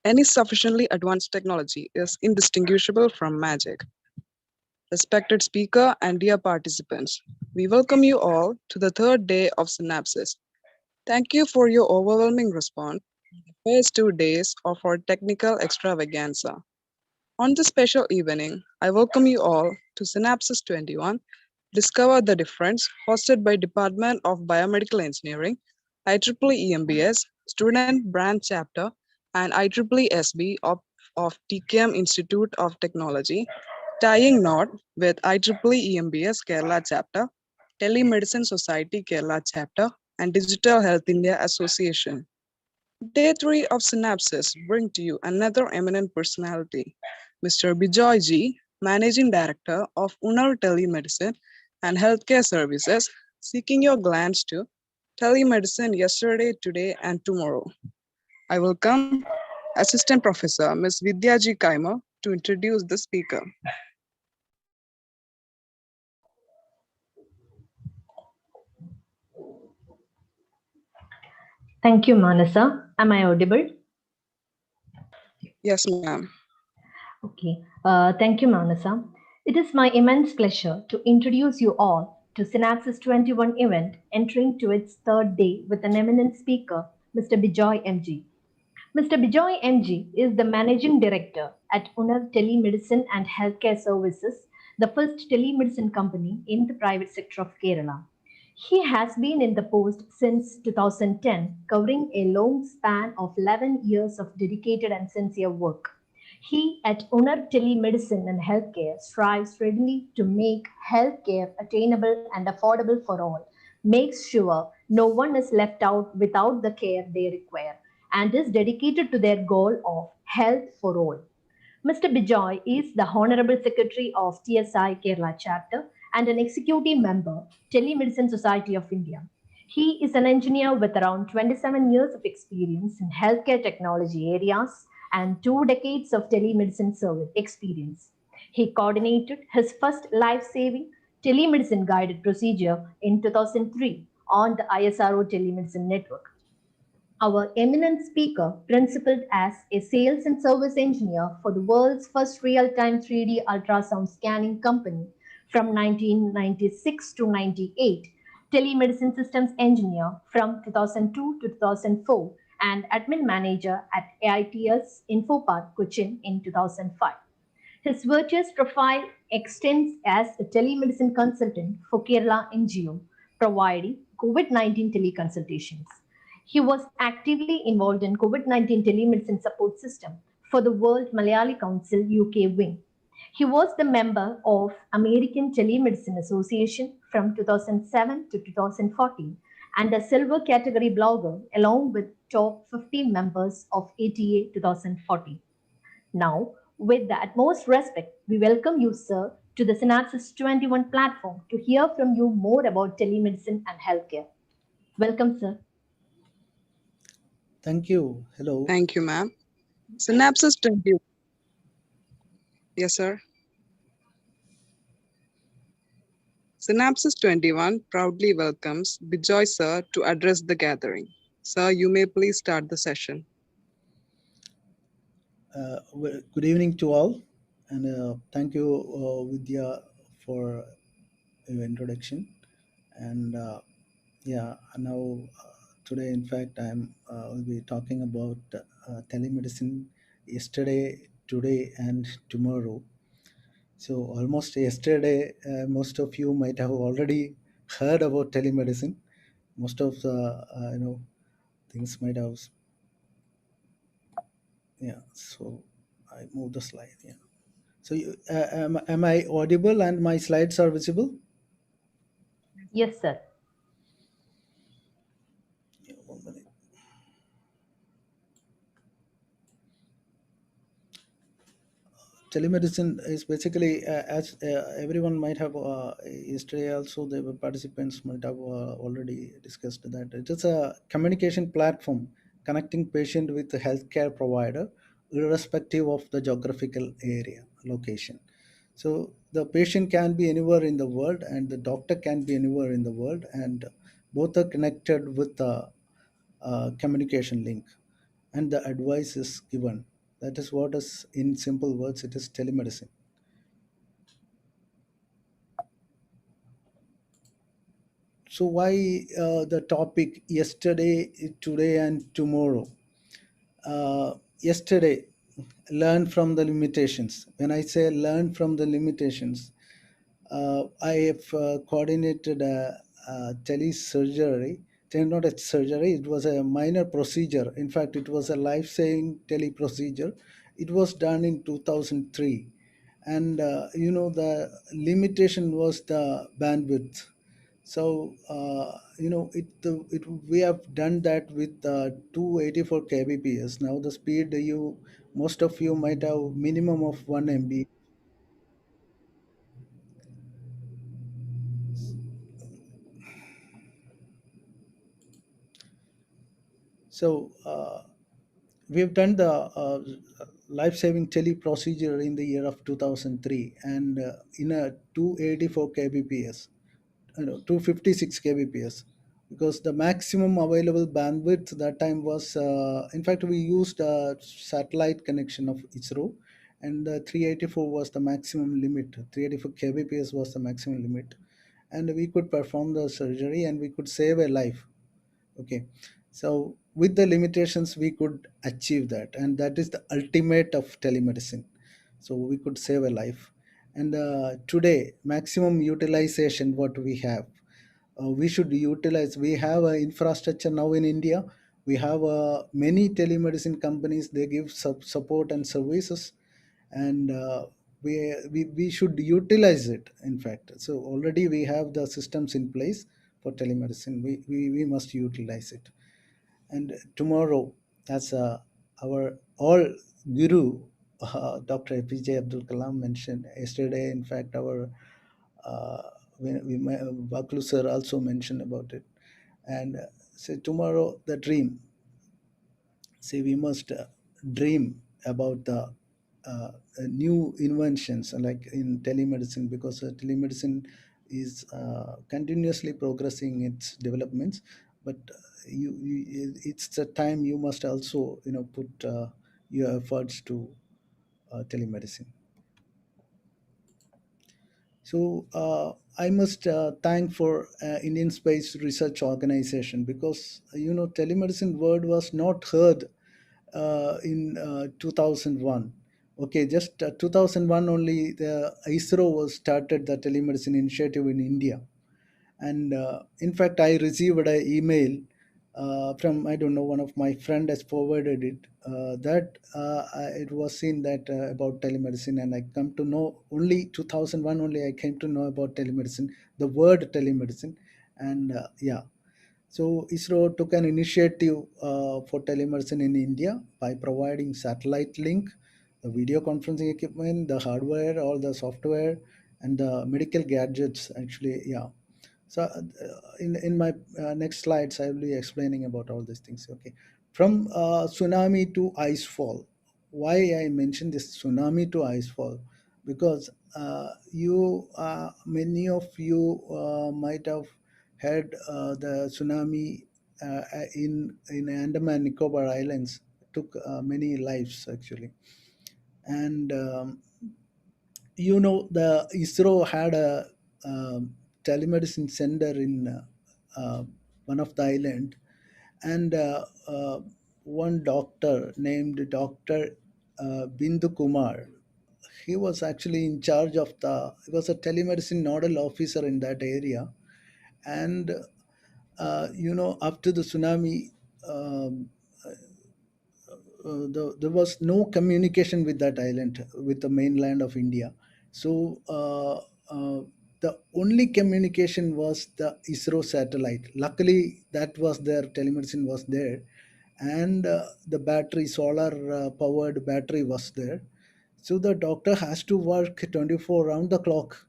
Any sufficiently advanced technology is indistinguishable from magic. Respected speaker and dear participants, we welcome you all to the third day of Synapsis. Thank you for your overwhelming response in the first 2 days of our technical extravaganza. On this special evening, I welcome you all to Synapsis 21, Discover the Difference, hosted by Department of Biomedical Engineering, IEEE EMBS, Student Branch Chapter, and IEEE SB of TKM Institute of Technology, tying knot with IEEE EMBS Kerala Chapter, Telemedicine Society Kerala Chapter, and Digital Health India Association. Day 3 of Synapsis bring to you another eminent personality, Mr. Bijoy G, Managing Director of Unarv Telemedicine and Healthcare Services, seeking your glance to telemedicine yesterday, today, and tomorrow. I welcome Assistant Professor Ms. Vidya G. Kaimer to introduce the speaker. Thank you, Manasa. Am I audible? Yes, ma'am. Okay. Thank you, Manasa. It is my immense pleasure to introduce you all to Synapsis 21 event entering to its third day with an eminent speaker, Mr. Bijoy M G. Mr. Bijoy M G is the Managing Director at Unarv Telemedicine and Healthcare Services, the first telemedicine company in the private sector of Kerala. He has been in the post since 2010, covering a long span of 11 years of dedicated and sincere work. He at Unarv Telemedicine and Healthcare strives readily to make healthcare attainable and affordable for all, makes sure no one is left out without the care they require, and is dedicated to their goal of health for all. Mr. Bijoy is the Honorable Secretary of TSI Kerala Chapter and an executive member, Telemedicine Society of India. He is an engineer with around 27 years of experience in healthcare technology areas and 2 decades of telemedicine service experience. He coordinated his first life-saving telemedicine guided procedure in 2003 on the ISRO telemedicine network. Our eminent speaker, principled as a sales and service engineer for the world's first real-time 3D ultrasound scanning company from 1996 to 98, telemedicine systems engineer from 2002 to 2004, and admin manager at AITS Infopark Cochin in 2005. His virtuous profile extends as a telemedicine consultant for Kerala NGO, providing COVID-19 teleconsultations. He was actively involved in COVID-19 telemedicine support system for the World Malayali Council UK wing. He was the member of American Telemedicine Association from 2007 to 2014 and a silver category blogger along with top 15 members of ATA 2014. Now, with the utmost respect, we welcome you, sir, to the Synapsis 21 platform to hear from you more about telemedicine and healthcare. Welcome, sir. Thank you. Hello. Thank you, ma'am. Synapsis 21. Yes, sir. Synapsis 21 proudly welcomes Bijoy sir to address the gathering. Sir, you may please start the session. Good evening to all, and thank you, Vidya, for your introduction. And now today, in fact, will be talking about telemedicine yesterday, today, and tomorrow. So almost yesterday, most of you might have already heard about telemedicine. Most of the things might have. Yeah. So I move the slide. Yeah. So am I audible and my slides are visible? Yes, sir. Yeah, 1 minute. Telemedicine is basically, as everyone might have, yesterday also the participants might have already discussed that it is a communication platform connecting patient with the healthcare provider irrespective of the geographical area location. So the patient can be anywhere in the world and the doctor can be anywhere in the world, and both are connected with the communication link, and the advice is given That is what is, in simple words, it is telemedicine. So why the topic yesterday, today, and tomorrow? Yesterday, learn from the limitations. When I say learn from the limitations, I have coordinated a telesurgery. Not a surgery, it was a minor procedure. In fact, it was a life saving tele procedure. It was done in 2003. And the limitation was the bandwidth. So we have done that with 284 kbps. Now the speed, you most of you might have minimum of 1 MB. So we've done the life-saving tele procedure in the year of 2003, and in a 284 kbps, 256 kbps, because the maximum available bandwidth that time was, in fact, we used a satellite connection of ISRO, and 384 was the maximum limit. 384 kbps was the maximum limit, and we could perform the surgery and we could save a life. Okay, so with the limitations we could achieve that, and that is the ultimate of telemedicine. So we could save a life. And today, maximum utilization what we have, we should utilize. We have a infrastructure now in India. We have many telemedicine companies. They give support and services, and we should utilize it, in fact. So already we have the systems in place for telemedicine. We must utilize it. And tomorrow, as our all guru, Dr. APJ Abdul Kalam mentioned yesterday, in fact, our Baklu sir also mentioned about it. And so tomorrow, the dream. See, we must dream about the new inventions like in telemedicine, because telemedicine is continuously progressing its developments. But it's the time you must also put your efforts to telemedicine. So I must thank for Indian Space Research Organization, because telemedicine word was not heard in 2001. Okay, just 2001 only the ISRO was started the telemedicine initiative in India. And in fact, I received an email from, I don't know, one of my friend has forwarded it, that it was seen that about telemedicine, and I come to know only 2001 only I came to know about telemedicine, the word telemedicine. And yeah, so ISRO took an initiative for telemedicine in India by providing satellite link, the video conferencing equipment, the hardware, all the software, and the medical gadgets. Actually, yeah. So in my next slides, I will be explaining about all these things. Okay, from tsunami to ice fall. Why I mentioned this tsunami to ice fall? Because many of you might have had the tsunami in Andaman Nicobar Islands took many lives actually. And the ISRO had a telemedicine center in one of the island, and one doctor named Dr. Bindu Kumar, he was actually in charge of he was a telemedicine nodal officer in that area. And after the tsunami, um, there was no communication with that island, with the mainland of India. So the only communication was the ISRO satellite. Luckily, that was there. Telemedicine was there, and the battery, solar powered battery, was there. So the doctor has to work 24 round the clock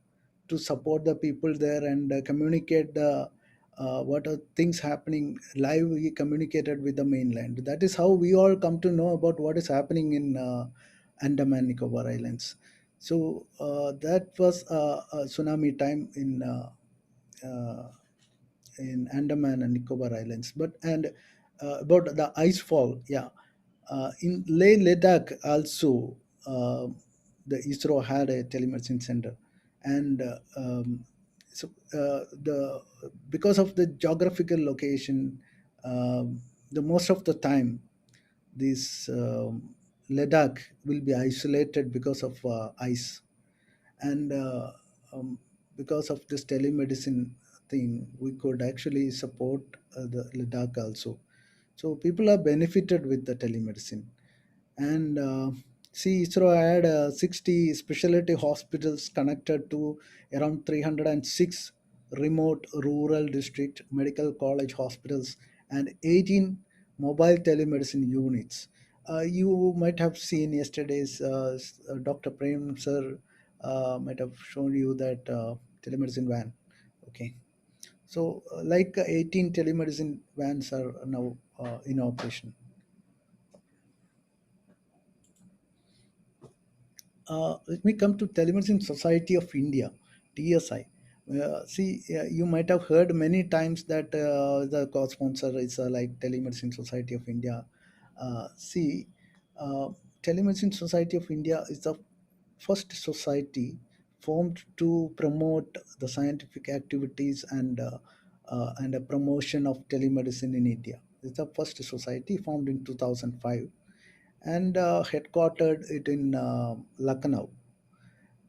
to support the people there and communicate the what are things happening live. He communicated with the mainland. That is how we all come to know about what is happening in Andaman Nicobar Islands. So that was a tsunami time uh, in Andaman and Nicobar Islands. But and about the ice fall, yeah. In Leh Ladakh also, uh, the ISRO had a telemedicine center, and so the because of the geographical location, the most of the time this Ladakh will be isolated because of ice, and because of this telemedicine thing, we could actually support the Ladakh also. So people are benefited with the telemedicine. And see, ISRO had 60 specialty hospitals connected to around 306 remote rural district medical college hospitals and 18 mobile telemedicine units. You might have seen yesterday's Dr. Prem sir might have shown you that telemedicine van. Okay, so like 18 telemedicine vans are now in operation. Let me come to Telemedicine Society of India, TSI. See, you might have heard many times that the co-sponsor is like Telemedicine Society of India. See, uh, Telemedicine Society of India is the first society formed to promote the scientific activities and a promotion of telemedicine in India. It's the first society formed in 2005 and headquartered it in Lucknow.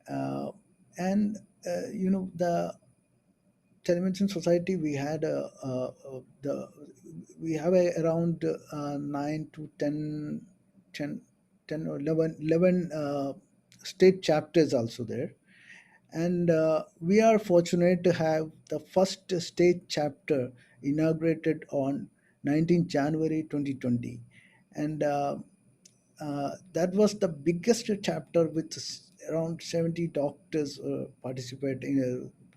Uh, and the Telemedicine Society, we had the we have around 9 to 10, 10 or 11 state chapters also there. And we are fortunate to have the first state chapter inaugurated on 19th January 2020. And that was the biggest chapter with around 70 doctors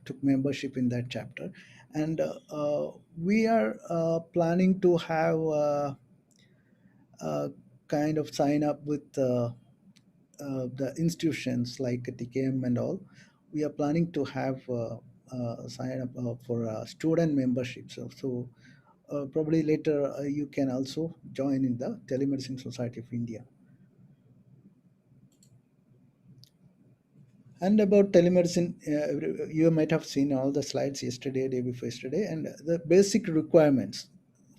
took membership in that chapter. And we are planning to have kind of sign up with the institutions like TKM and all. We are planning to have sign up for student membership. So probably later you can also join in the Telemedicine Society of India. And about telemedicine, you might have seen all the slides yesterday, day before yesterday, and the basic requirements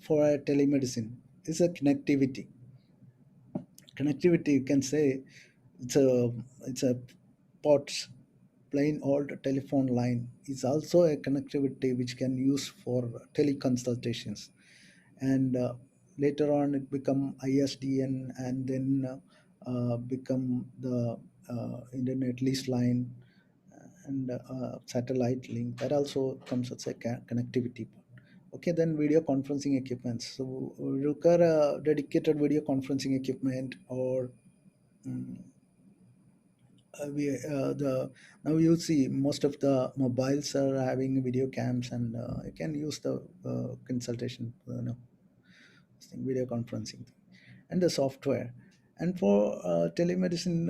for a telemedicine is a connectivity. Connectivity, you can say, it's a POTS, plain old telephone line, is also a connectivity which can use for teleconsultations. And later on it become ISDN, and then become the internet lease line, and satellite link that also comes as a connectivity part. Okay, then video conferencing equipment, so require a dedicated video conferencing equipment, or mm, the now you see most of the mobiles are having video cams, and you can use the consultation, video conferencing, and the software. And for telemedicine,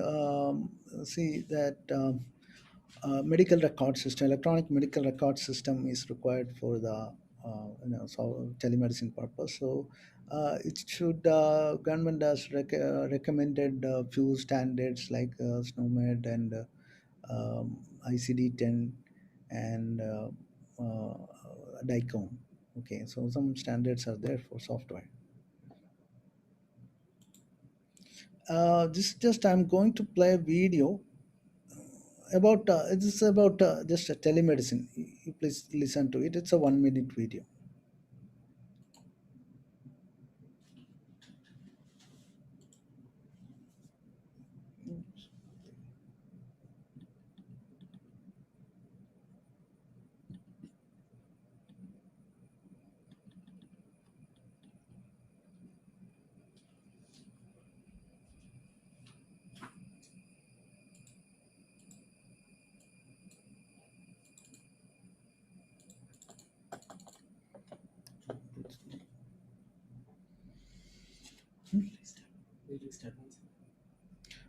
see that medical record system, electronic medical record system is required for the so telemedicine purpose. So it should government has recommended few standards like SNOMED and ICD-10 and uh, DICOM. Okay, so some standards are there for software. This just I'm going to play a video about this is about just a telemedicine. You please listen to it. It's a 1 minute video.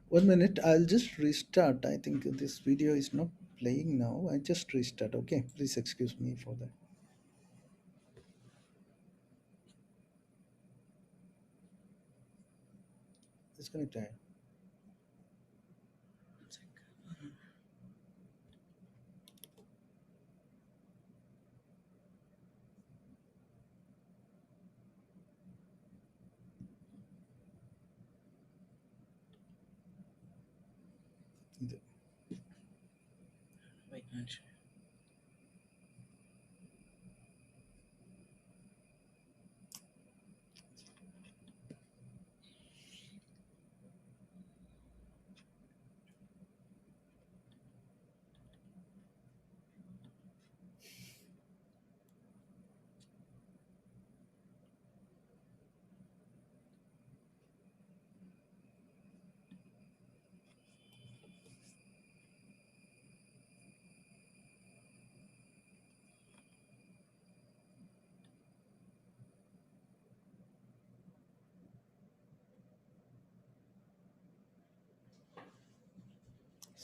1 minute. I'll just restart. I think this video is not playing now. I just restart. Okay, please excuse me for that. Disconnect ആയോ? ഇത്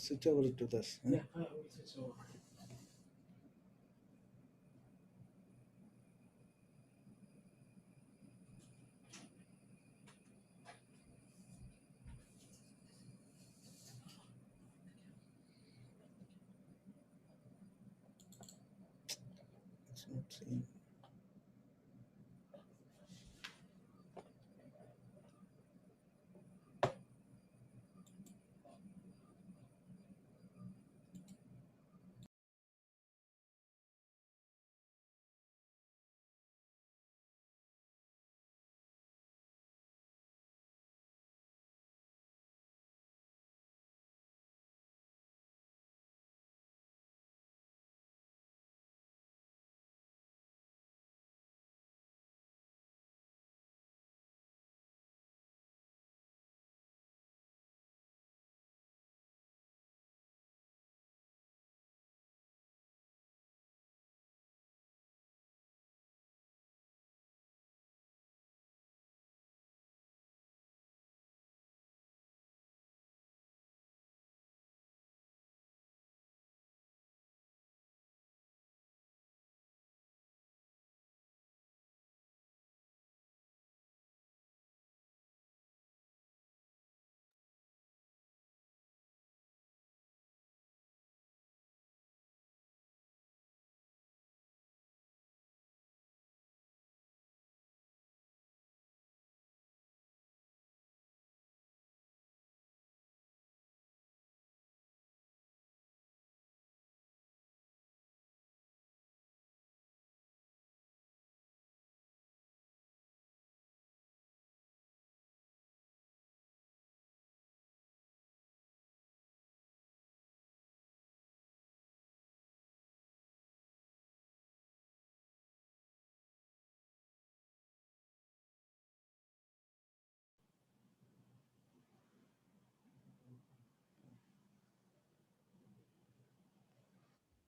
switch over to this. Yeah, I will switch over. It's not seeing.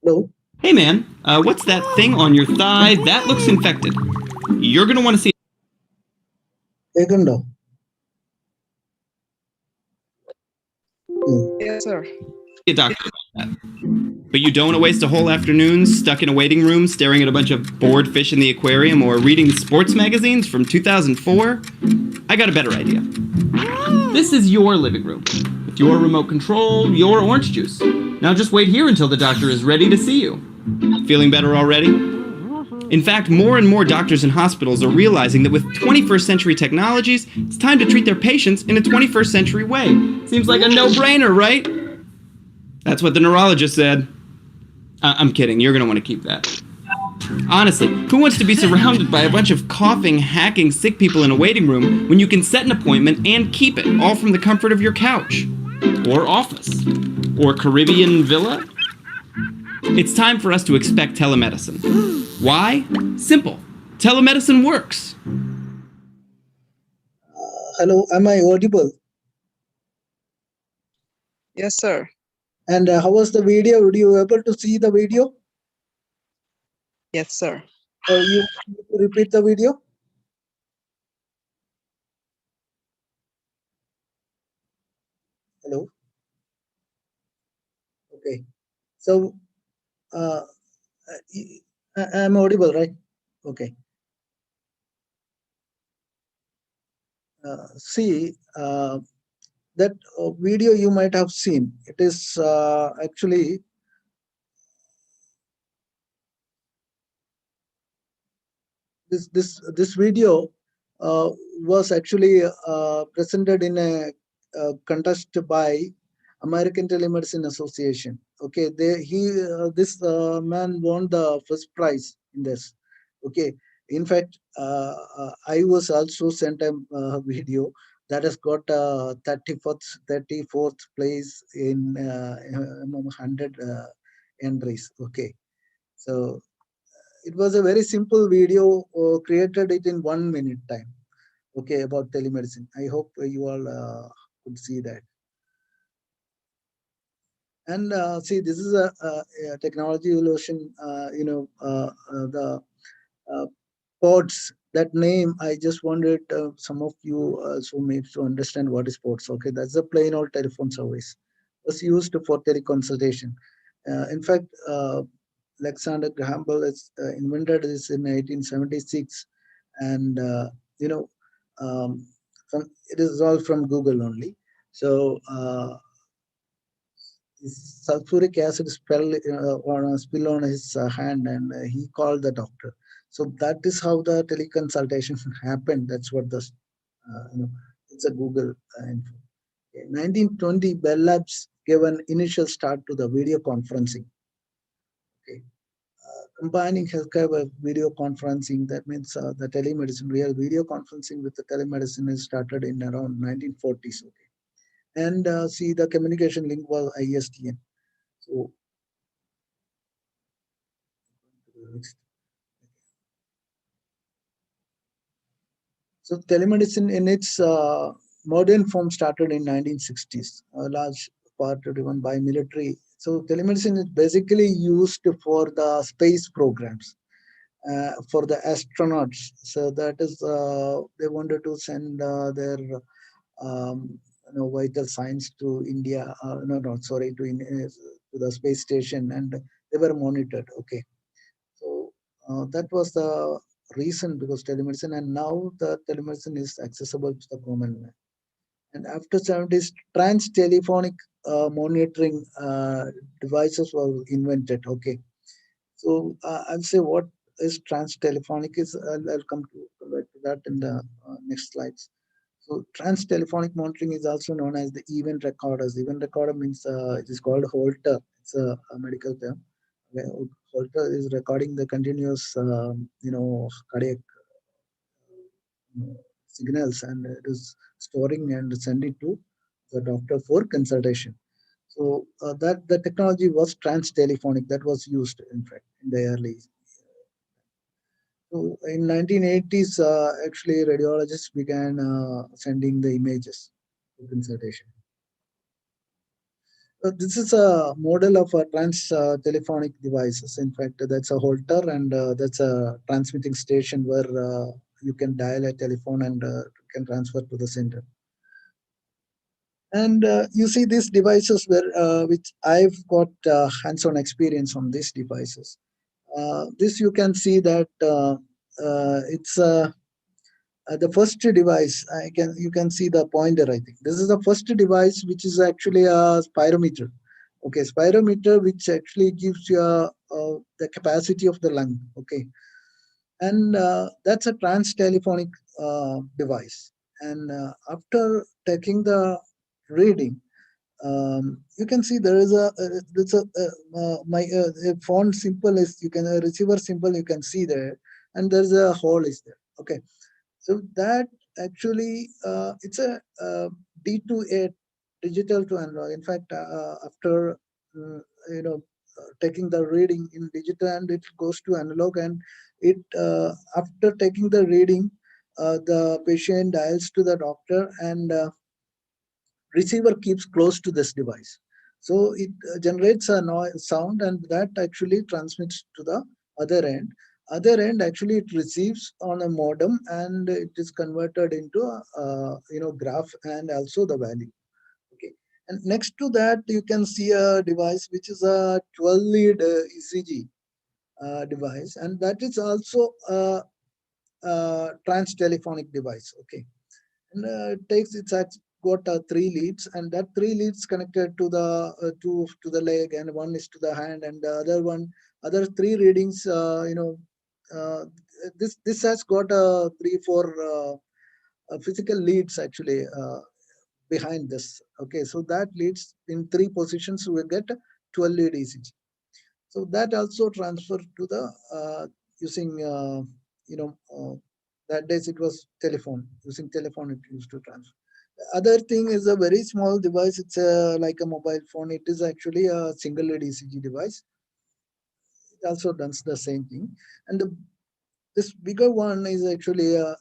Hello. Hey man, what's that thing on your thigh? That looks infected. You're gonna want to see കേൾക്കുന്നുണ്ടോ? Yes, sir. a doctor about that. But you don't want to waste a whole afternoon stuck in a waiting room staring at a bunch of bored fish in the aquarium or reading sports magazines from 2004? I got a better idea. This is your living room. With your remote control, your orange juice. Now just wait here until the doctor is ready to see you. Feeling better already? In fact, more and more doctors and hospitals are realizing that with 21st century technologies, it's time to treat their patients in a 21st century way. Seems like a no-brainer, right? That's what the neurologist said. I'm kidding, you're gonna want to keep that. Honestly, who wants to be surrounded by a bunch of coughing, hacking, sick people in a waiting room when you can set an appointment and keep it, all from the comfort of your couch? Or office? Or Caribbean villa? It's time for us to expect telemedicine. Why? Simple. Telemedicine works. Hello, am I audible? Yes, sir. And how was the video? Were you able to see the video? Yes, sir. You repeat the video? Hello. Okay. So I'm audible, right? Okay. See, that video you might have seen. It is actually this video was actually presented in a contest by American Telemedicine Association. Okay, this man won the first prize in this. Okay, in fact, I was also sent a video that has got 34th place in among 100 entries. Okay, so it was a very simple video, created it in 1 minute time. Okay, about telemedicine. I hope you all could see that. And see, this is a technology evolution. The uh, pods. That name, I just wanted some of you also maybe to understand what is pods. Okay, that's a plain old telephone service. It was used for teleconsultation. In fact, Alexander Graham Bell has invented this in 1876, and um, it is all from Google only. So sulfuric acid spill on his hand, and he called the doctor. So that is how the teleconsultation happened. That's what the it's a Google info. Okay. 1920, Bell Labs gave an initial start to the video conferencing. Okay. Combining healthcare with video conferencing, that means the telemedicine, real video conferencing with the telemedicine is started in around 1940s. Okay. And see, the communication link was ISDN. So So telemedicine in its modern form started in 1960s, a large part driven by military. So telemedicine is basically used for the space programs, for the astronauts. So that is, they wanted to send their vital signs to India. Sorry, to the space station, and they were monitored. Okay. So that was the reason, because telemedicine, and now the telemedicine is accessible to the common man. And after 70s, trans telephonic monitoring devices were invented. Okay, so I'll say what is trans telephonic is. I'll come back to that in the next slides. So trans telephonic monitoring is also known as the event recorders. Event recorder means it is called Holter. It's a medical term. Okay, Holter is recording the continuous, cardiac signals, and it is storing and sending to the doctor for consultation. So that the technology was trans telephonic, that was used in fact in the early. So in 1980s, actually radiologists began sending the images for consultation. This is a model of a trans telephonic devices. In fact, that's a holter, and that's a transmitting station where you can dial a telephone and can transfer to the center. And you see these devices which I've got hands-on experience on these devices. This you can see that it's the first device. You can see the pointer. I think this is the first device which is actually a spirometer. Okay, spirometer, which actually gives you the capacity of the lung. Okay, and that's a trans telephonic device. And after taking the reading, you can see there is my phone symbol is, you can receiver symbol, you can see there, and there's a hole is there. Okay, so that actually it's a D2A, digital to analog. In fact, after taking the reading in digital, and it goes to analog, and it after taking the reading, the patient dials to the doctor, and receiver keeps close to this device. So it generates a noise sound, and that actually transmits to the other end. Other end actually it receives on a modem, and it is converted into a graph and also the value. Okay, and next to that you can see a device which is a 12-lead ECG device, and that is also a trans telephonic device. Okay, and it takes its got three leads, and that three leads connected to the two to the leg, and one is to the hand, and the other three readings. This has got three four physical leads actually behind this. Okay, so that leads in three positions we get 12 lead ECG. So that also transferred to the using that days it was telephone, using telephone it used to transfer. The other thing is a very small device. It's like a mobile phone. It is actually a single lead ECG device. It also does the same thing. And this bigger one is actually a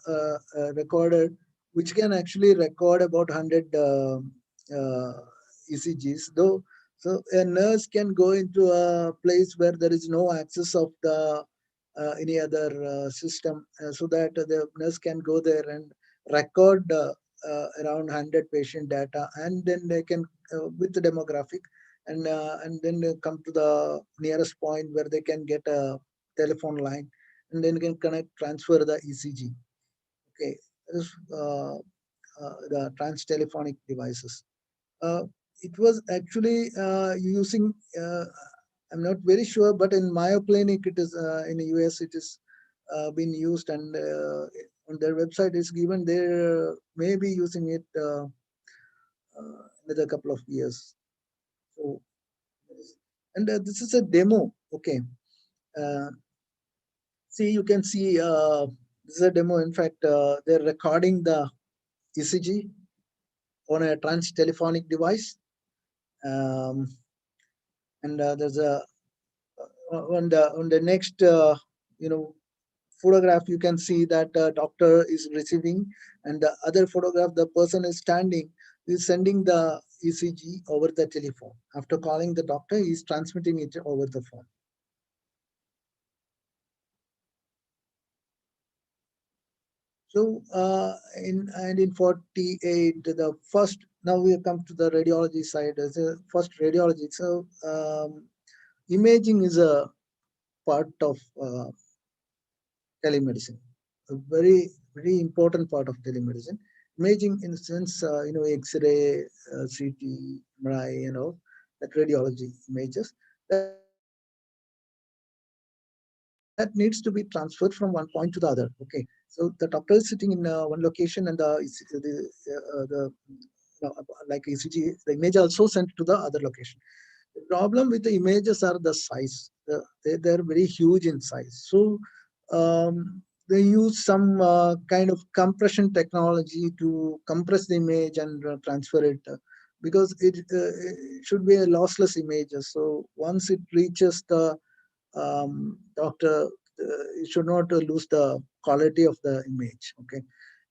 recorder which can actually record about 100 ECGs. Though, so a nurse can go into a place where there is no access of the any other system, so that the nurse can go there and record around 100 patient data, and then they can with the demographic, and then they come to the nearest point where they can get a telephone line, and then can connect transfer the ECG. Okay, this the trans telephonic devices. Uh, it was actually using. I'm not very sure, but in Mayo Clinic, it is in the US. It is been used, and on their website is given. They may be using it another couple of years. So, and this is a demo. Okay. Uh, See, you can see this is a demo. In fact, they're recording the ECG on a trans telephonic device, um, and there's a on the next photograph you can see that doctor is receiving, and the other photograph the person is standing, is sending the ECG over the telephone. After calling the doctor, he's transmitting it over the phone. So in 48, the first, now we come to the radiology side as a first radiology. So imaging is a part of telemedicine, a very important part of telemedicine. Imaging in the sense, X-ray, CT, MRI, that radiology images. That needs to be transferred from one point to the other. Okay, so the doctor is sitting in one location, and like ECG, the image also sent to the other location. The problem with the images are the size. They're very huge in size. So they use some kind of compression technology to compress the image and transfer it, because it should be a lossless image. So once it reaches the doctor, it should not lose the quality of the image. Okay.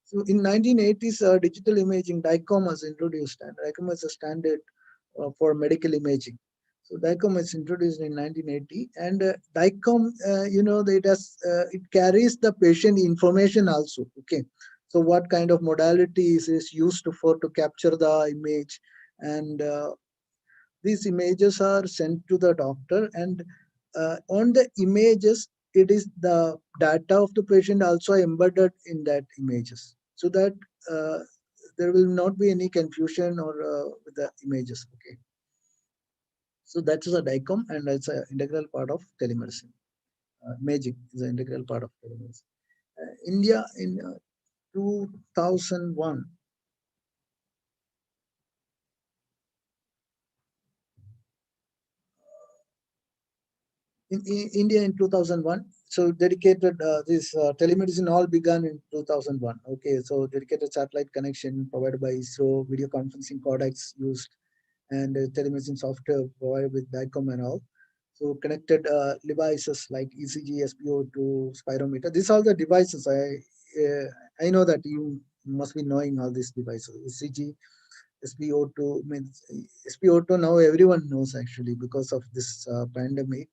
So in 1980s, digital imaging, DICOM was introduced, and DICOM is a standard for medical imaging. So DICOM was introduced in 1980, and DICOM, it carries the patient information also. Okay, so what kind of modalities is used for to capture the image, and these images are sent to the doctor, and on the images, it is the data of the patient also embedded in that images, so that uh, there will not be any confusion or with the images. Okay, so that is a DICOM, and it's an integral part of telemedicine. Imaging is an integral part of telemedicine. India in 2001. In India in 2001, so dedicated this telemedicine all began in 2001. Okay, so dedicated satellite connection provided by ISRO, video conferencing codecs used, and telemedicine software provided with DICOM and all. So connected devices like ECG, SpO2, spirometer. These are the devices. I know that you must be knowing all these devices. ECG, SpO2 means SpO2 now everyone knows actually because of this pandemic.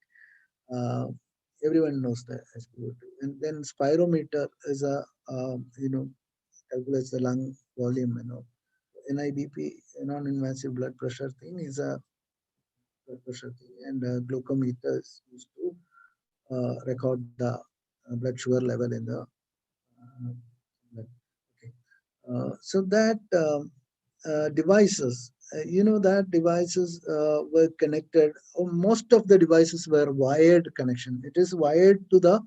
Uh, Everyone knows that SpO2. And then spirometer is a calculates the lung volume. NIBP, non-invasive blood pressure thing, is a blood pressure thing, and glucometer is used to record the blood sugar level in the blood. Okay. So that devices. That devices were connected. Most of the devices were wired connection. It is wired to the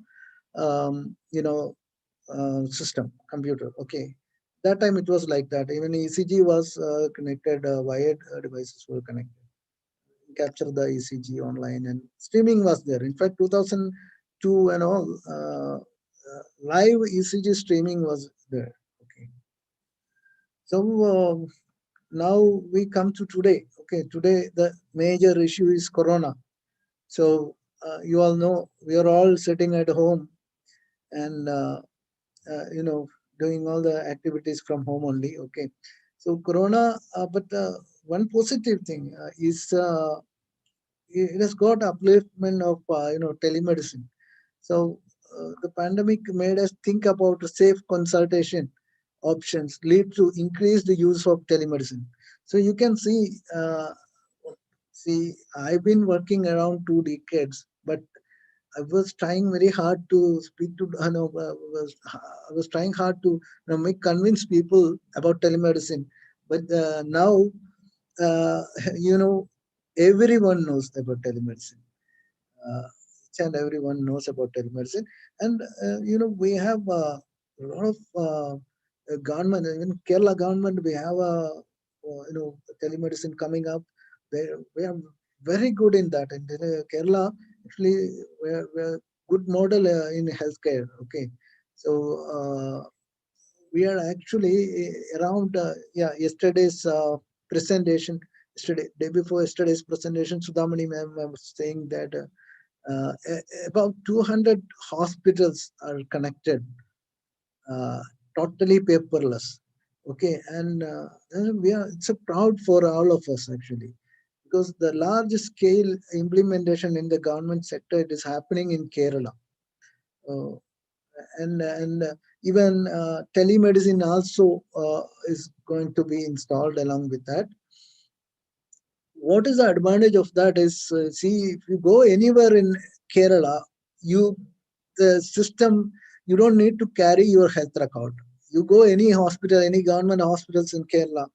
system computer. Okay, that time it was like that. Even ECG was connected. Wired devices were connected. Capture the ECG online, and streaming was there. In fact, 2002 and all, live ECG streaming was there. Okay, so now we come to today. Okay, today the major issue is Corona. So you all know we are all sitting at home and doing all the activities from home only. Okay, so Corona, but one positive thing is it has got upliftment of telemedicine. So the pandemic made us think about safe consultation options lead to increased use of telemedicine. So you can see, I've been working around 2 decades, but I was trying very hard to speak to, I was trying hard to make convince people about telemedicine. But now, uh, you know, everyone knows about telemedicine. Each and everyone knows about telemedicine, and we have a lot of government, even Kerala government, we have telemedicine coming up. We are very good in that, and Kerala actually we're good model in healthcare. Okay, so we are actually around yesterday's presentation. Day before yesterday's presentation, Sudhamani ma'am was saying that. About 200 hospitals are connected, uh, totally paperless. Okay, and it's a proud for all of us actually, because the large scale implementation in the government sector, it is happening in Kerala. Uh, and even telemedicine also is going to be installed along with that. What is the advantage of that is, see, if you go anywhere in Kerala, you the system, you don't need to carry your health record. You go any hospital, any government hospitals in Kerala,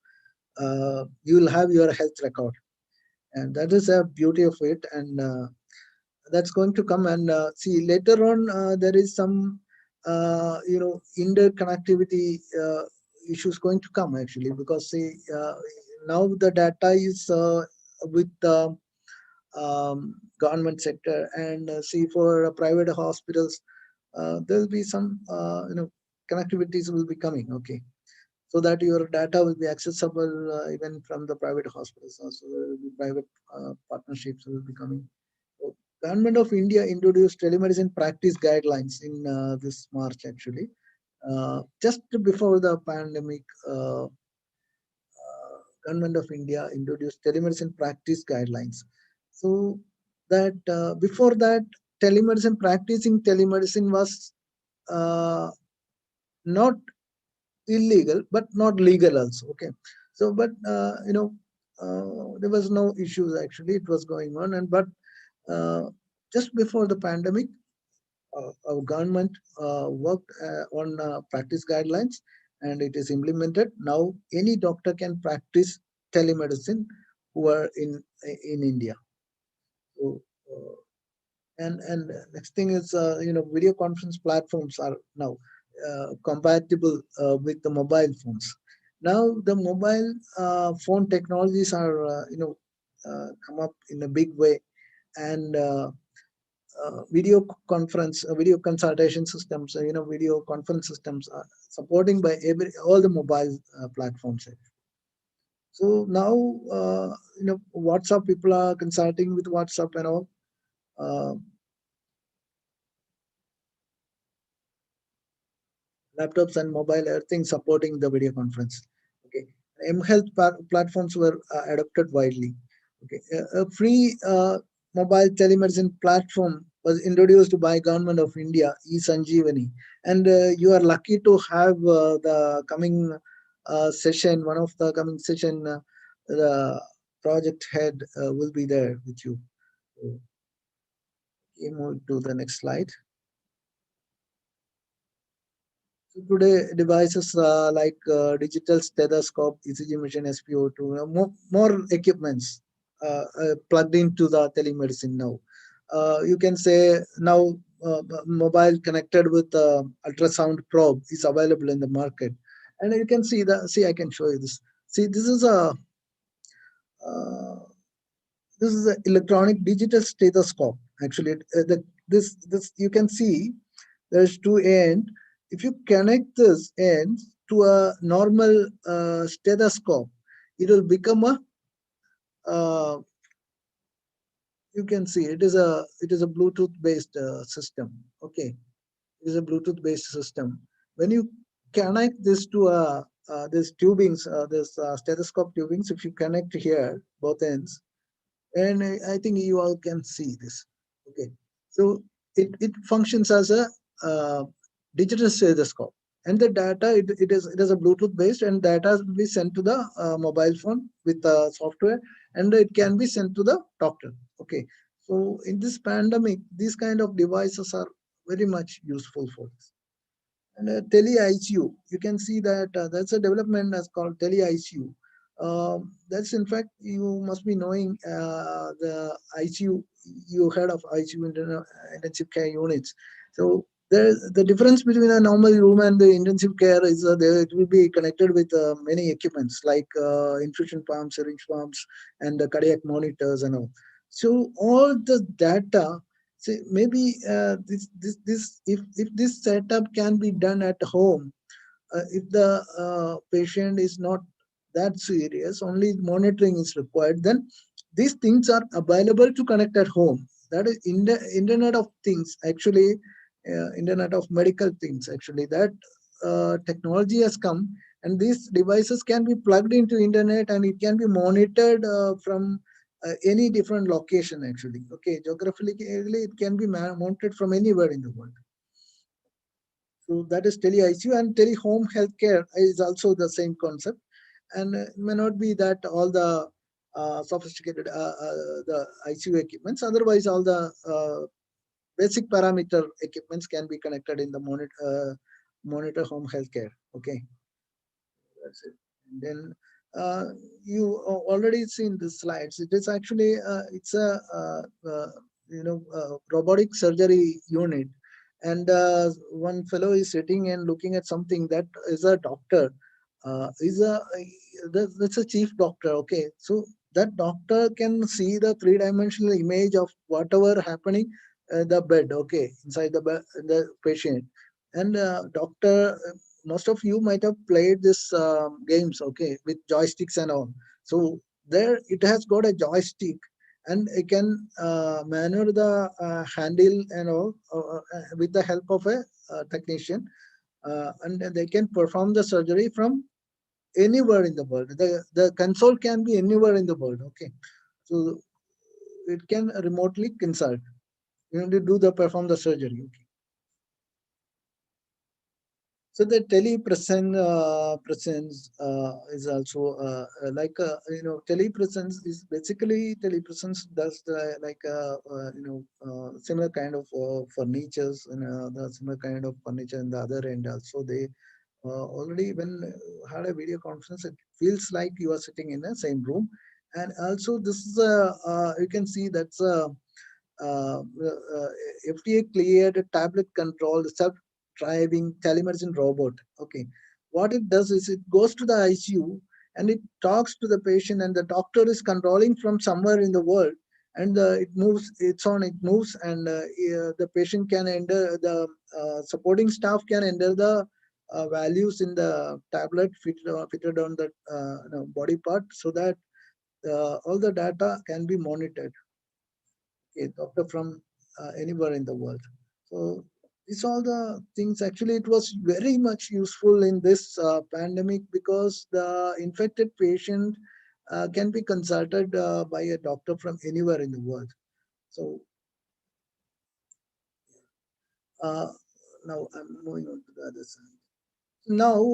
you will have your health record, and that is a beauty of it. And that's going to come. And see, later on there is some interconnectivity issues going to come actually, because see, now the data is with the government sector, and see, for private hospitals there will be some connectivities will be coming. Okay, so that your data will be accessible even from the private hospitals. So there will be private partnerships will be coming. So Government of India introduced telemedicine practice guidelines in this March actually, just before the pandemic. Government of India introduced telemedicine practice guidelines. So that before that, practicing telemedicine was uh, not illegal, but not legal also. Okay, so but there was no issues actually. It was going on, and but just before the pandemic, our government worked on practice guidelines, and it is implemented. Now any doctor can practice telemedicine who are in India. So, and next thing is video conference platforms are now compatible with the mobile phones. Now the mobile phone technologies are come up in a big way, and video consultation systems, video conference systems are supporting by all the mobile platforms. So now, WhatsApp, people are consulting with WhatsApp and all. Uh, Laptops and mobile, everything supporting the video conference. Okay, mHealth platforms were adopted widely. Okay, a free mobile telemedicine platform was introduced by Government of India, eSanjeevani, and you are lucky to have the coming session. One of the coming session, the project head will be there with you. So, move to the next slide. So today, devices like digital stethoscope, ECG machine, SpO2, more equipments plugged into the telemedicine now. You can say now mobile connected with ultrasound probe is available in the market, and you can see the. See, I can show you this. See, uh, this is an electronic digital stethoscope. Actually, this you can see there's two ends. If you connect this end to a normal stethoscope, it will become a you can see it is a Bluetooth based system. Okay, it is a Bluetooth based system. When you connect this to a this tubings, this stethoscope tubings, if you connect here both ends, and I think you all can see this. Okay, so it functions as a uh, digital stethoscope, and the data it is a Bluetooth based, and data will be sent to the mobile phone with software, and it can be sent to the doctor. Okay, so in this pandemic, these kind of devices are very much useful for this. And tele ICU, you can see that that's a development that's called tele ICU. That's in fact you must be knowing the ICU. You heard of ICU intensive care units. So the difference between a normal room and the intensive care is it will be connected with many equipments like infusion pumps, syringe pumps, and cardiac monitors and all. So all the data. See, maybe if this setup can be done at home, if the patient is not that serious, only monitoring is required, then these things are available to connect at home. That is in the Internet of Things, actually, Internet of Medical Things, actually, that technology has come, and these devices can be plugged into Internet and it can be monitored from any different location, actually. Okay, geographically, it can be monitored from anywhere in the world. So that is tele ICU, and tele home healthcare is also the same concept, and it may not be that all the sophisticated the ICU equipments. Otherwise, all the basic parameter equipments can be connected in the monitor home healthcare. Okay, that's it. And then you already seen the slides. It is actually it's a robotic surgery unit, and one fellow is sitting and looking at something that is a doctor. Is a that's a chief doctor. Okay, so that doctor can see the three-dimensional image of whatever happening the bed. Okay, inside the patient, and doctor most of you might have played this games, okay, with joysticks and all. So there it has got a joystick, and it can maneuver the handle and all with the help of a technician, and they can perform the surgery from anywhere in the world. The console can be anywhere in the world. Okay, so it can remotely consult. You know, to do the perform the surgery. Okay. So the telepresence presence is also telepresence is basically telepresence does the similar kind of furnitures and the similar kind of furniture in the other end also. They already when had a video conference, it feels like you are sitting in the same room, and also this is a you can see that's a FDA cleared tablet controlled self-driving telemedicine robot. Okay, what it does is it goes to the ICU and it talks to the patient, and the doctor is controlling from somewhere in the world, and it moves. It moves, and the patient can enter the supporting staff can enter the values in the tablet fitted on the body part, so that all the data can be monitored. A doctor from anywhere in the world. So these all the things. Actually, it was very much useful in this pandemic because the infected patient can be consulted by a doctor from anywhere in the world. So uh, now I'm moving on to the other side. Now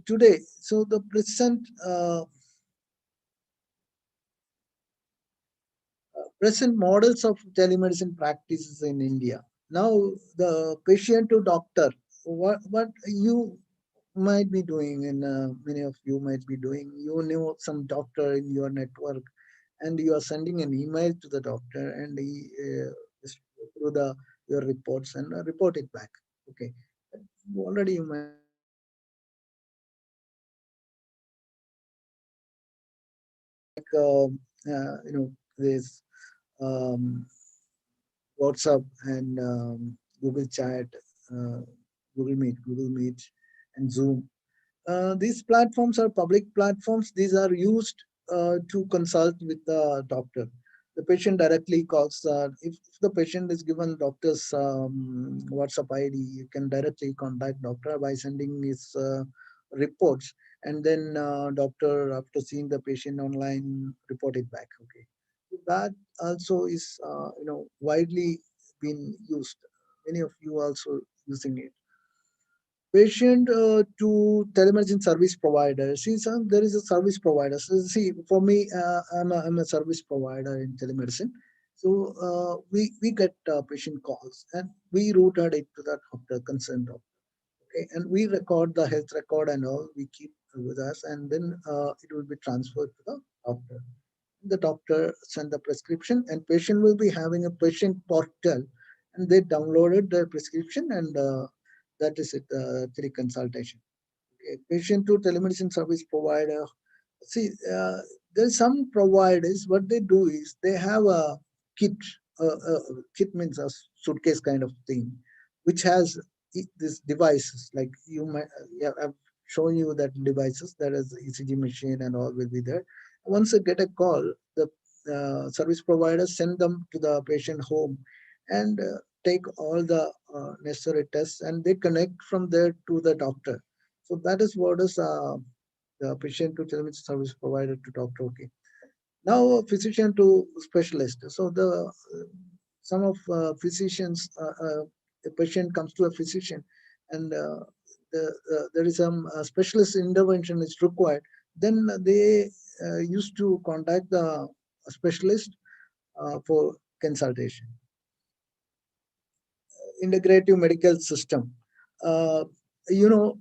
today, so the present models of telemedicine practices in India. Now, the patient to doctor, what you might be doing, and many of you might be doing. You know some doctor in your network, and you are sending an email to the doctor, and he just go through the your reports and report it back. Okay, already you might have this um, WhatsApp and Google Chat, uh, Google Meet, and Zoom. These platforms are public platforms. These are used to consult with the doctor. The patient directly calls. If the patient is given doctor's WhatsApp ID, you can directly contact doctor by sending his reports, and then doctor, after seeing the patient online, report it back. Okay, that also is widely been used. Many of you also using it. Patient to telemedicine service provider. See, there is a service provider. So, see, for me, I'm a service provider in telemedicine. So we get patient calls and we routed it to the doctor, concerned doctor. Okay, and we record the health record and all. We keep with us, and then it will be transferred to the doctor. The doctor send the prescription, and patient will be having a patient portal, and they downloaded the prescription, and that is it, teleconsultation. Okay. Patient to telemedicine service provider. See, there's some providers. What they do is they have a kit. Kit means a suitcase kind of thing, which has these devices. Like you might, yeah, I've shown you that devices. That is ECG machine and all will be there. Once they get a call, the service provider send them to the patient home, and take all the necessary tests, and they connect from there to the doctor. So that is what is the patient to telemedicine service provider to doctor. Okay. Now physician to specialist. So the some of physicians, a patient comes to a physician, and there is some specialist intervention is required. Then they used to contact the specialist for consultation. Integrative medical system. Uh, you know,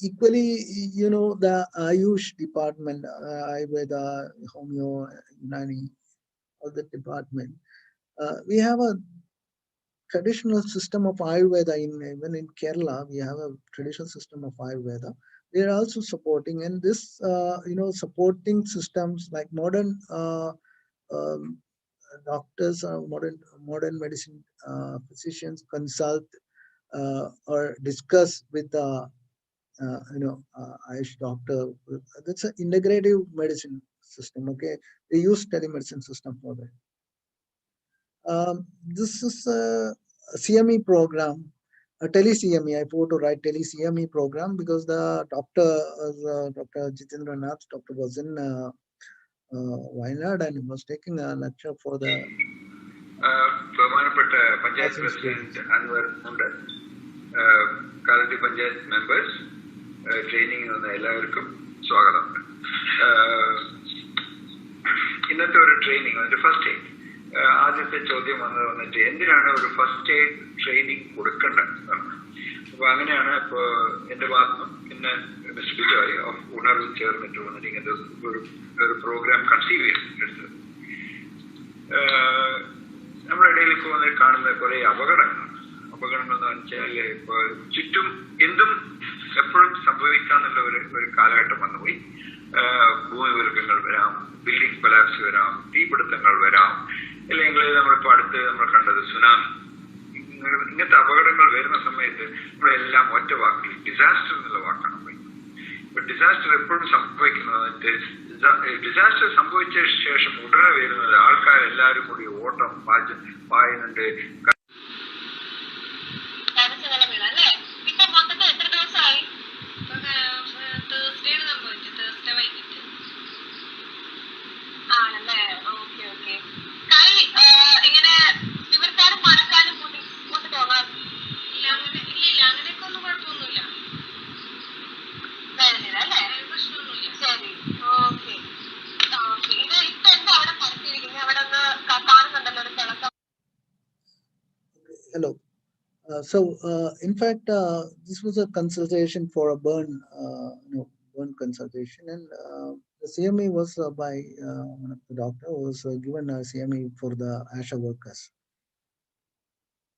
equally, the Ayush department, Ayurveda, Homeo, Unani, all the department. We have a traditional system of Ayurveda even in Kerala. We have a traditional system of Ayurveda. They are also supporting, and this, supporting systems like modern um, doctors, modern medicine physicians consult or discuss with the Ayush doctor. That's an integrative medicine system. Okay, they use telemedicine system for that. This is a CME program, a tele-CME. I forgot to write tele-CME program because the doctor, Dr. Jitendra Nath, doctor was in Wayanad, and he was taking a lecture for the ബഹുമാനപ്പെട്ട panchayat president Anwar ഉണ്ട്, Kalady panchayat members, training വന്ന എല്ലാവർക്കും സ്വാഗതമുണ്ട്. ഇന്നത്തെ ഒരു training, അതിന്റെ first aid, ആദ്യത്തെ ചോദ്യം വന്നിട്ട് എന്തിനാണ് ഒരു ഫസ്റ്റ് എയ്ഡ് ട്രെയിനിങ് കൊടുക്കേണ്ടത്. അപ്പൊ അങ്ങനെയാണ് ഇപ്പോൾ എന്റെ ഭാഗത്തും പിന്നെ മിസ്റ്റർ ബിജോയ് ഓഫ് ഉണർവ് ചേർന്നിട്ട് വന്നിട്ട് ഇങ്ങനത്തെ ഒരു പ്രോഗ്രാം കൺസീവ് ചെയ്തെടുത്തത്. നമ്മുടെ ഇടയിൽ ഇപ്പോൾ കാണുന്ന കുറെ അപകടങ്ങൾ എന്ന് വെച്ചാൽ ഇപ്പോൾ ചുറ്റും എന്തും എപ്പോഴും സംഭവിക്കാന്നുള്ള ഒരു കാലഘട്ടം വന്നുപോയി. ഭൂമികുലുക്കങ്ങൾ വരാം, ബിൽഡിംഗ് കൊലാപ്സ് വരാം, തീപിടുത്തങ്ങൾ വരാം, അല്ലെങ്കിൽ നമ്മളിപ്പോൾ അടുത്ത് നമ്മൾ കണ്ടത് സുനാമി. ഇങ്ങനത്തെ അപകടങ്ങൾ വരുന്ന സമയത്ത് നമ്മളെല്ലാം ഒറ്റ വാക്കിൽ ഡിസാസ്റ്റർ എന്നുള്ള വാക്കാണ് പറയുന്നത്. ഇപ്പൊ ഡിസാസ്റ്റർ എപ്പോഴും സംഭവിക്കുന്നത്, ഡിസാസ്റ്റർ സംഭവിച്ച ശേഷം ഉടനെ വരുന്നത് ആൾക്കാരെല്ലാരും കൂടി ഓട്ടം പായുന്നുണ്ട്. Hello. In fact, this was a consultation for a burn consultation, and the CME was by one of the doctor was given a CME for the ASHA workers.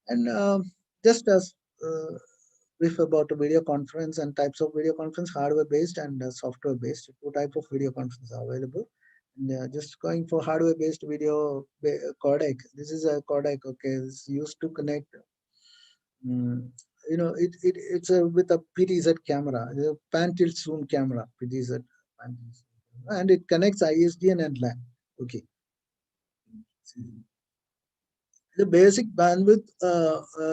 And just as brief about a video conference and types of video conference, hardware-based and software-based. Two types of video conference are available. And, just going for hardware-based video codec. This is a codec. Okay, it's used to connect. It's with a PTZ camera, a pan tilt zoom camera, PTZ, and it connects ISDN and LAN. Okay. The basic bandwidth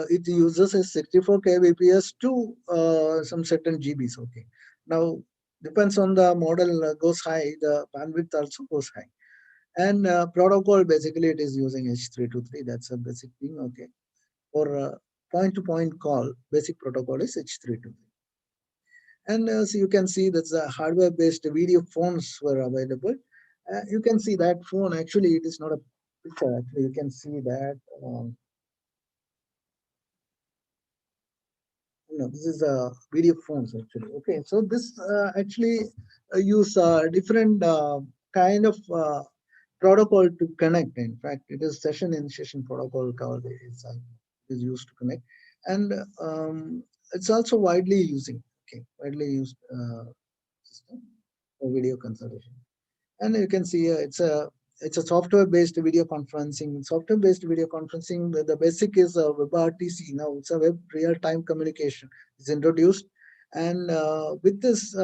it uses is 64 kbps to some certain GBs. Okay. Now depends on the model goes high, the bandwidth also goes high. And protocol basically it is using H323. That's a basic thing. Okay. For point-to-point call, basic protocol is H323. And so you can see that the hardware-based video phones were available. You can see that phone actually it is not a picture. Actually, you can see that. This is video phones actually. Okay, so this actually use different kind of protocol to connect. In fact, it is session initiation protocol called is used to connect, and it's also widely used system for video consultation. And you can see it's a software-based video conferencing. Software-based video conferencing, the basic is WebRTC. Now it's a web real-time communication is introduced, and with this,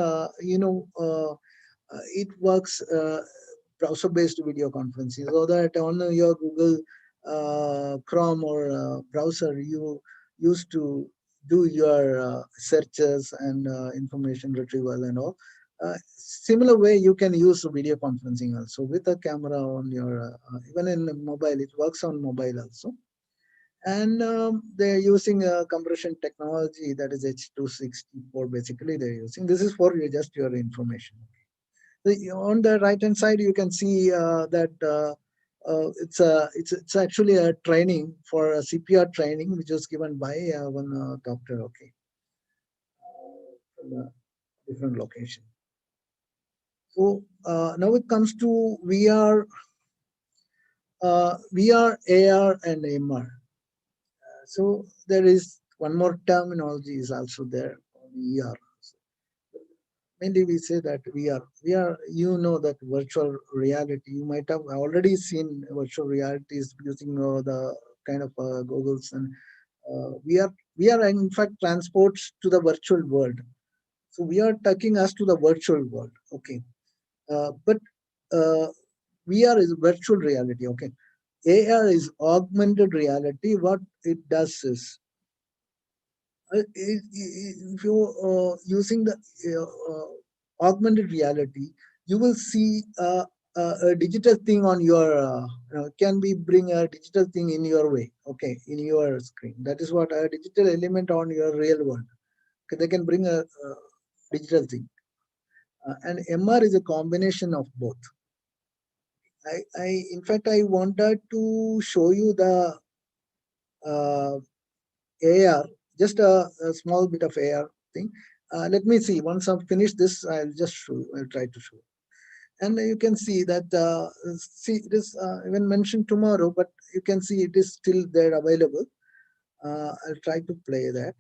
it works browser-based video conferencing, so that on your Google Chrome or browser, you used to do your searches and information retrieval and all. Similar way, you can use video conferencing also with a camera on your, even in mobile, it works on mobile also. And they're using a compression technology that is H264, basically they're using. This is for just your information. On the right hand side, you can see that it's actually a training for a CPR training, which was given by one doctor, okay, from a different location. So now it comes to VR, AR, and MR. So there is one more terminology is also there, VR. Mainly we say that VR, you know that virtual reality, you might have already seen virtual realities using the kind of goggles, and VR in fact transports to the virtual world. So we are taking us to the virtual world, okay. But VR is virtual reality, okay. AR is augmented reality. What it does is, if you're using the augmented reality, you will see a digital thing on your, can be bring a digital thing in your way, okay, in your screen. That is what a digital element on your real world. Okay, they can bring a digital thing. And MR is a combination of both. In fact, I wanted to show you the AR, just a small bit of AR thing. Let me see. Once I've finished this, I'll just show. I'll try to show. And you can see that see it is even mentioned tomorrow, but you can see it is still there available. I'll try to play that.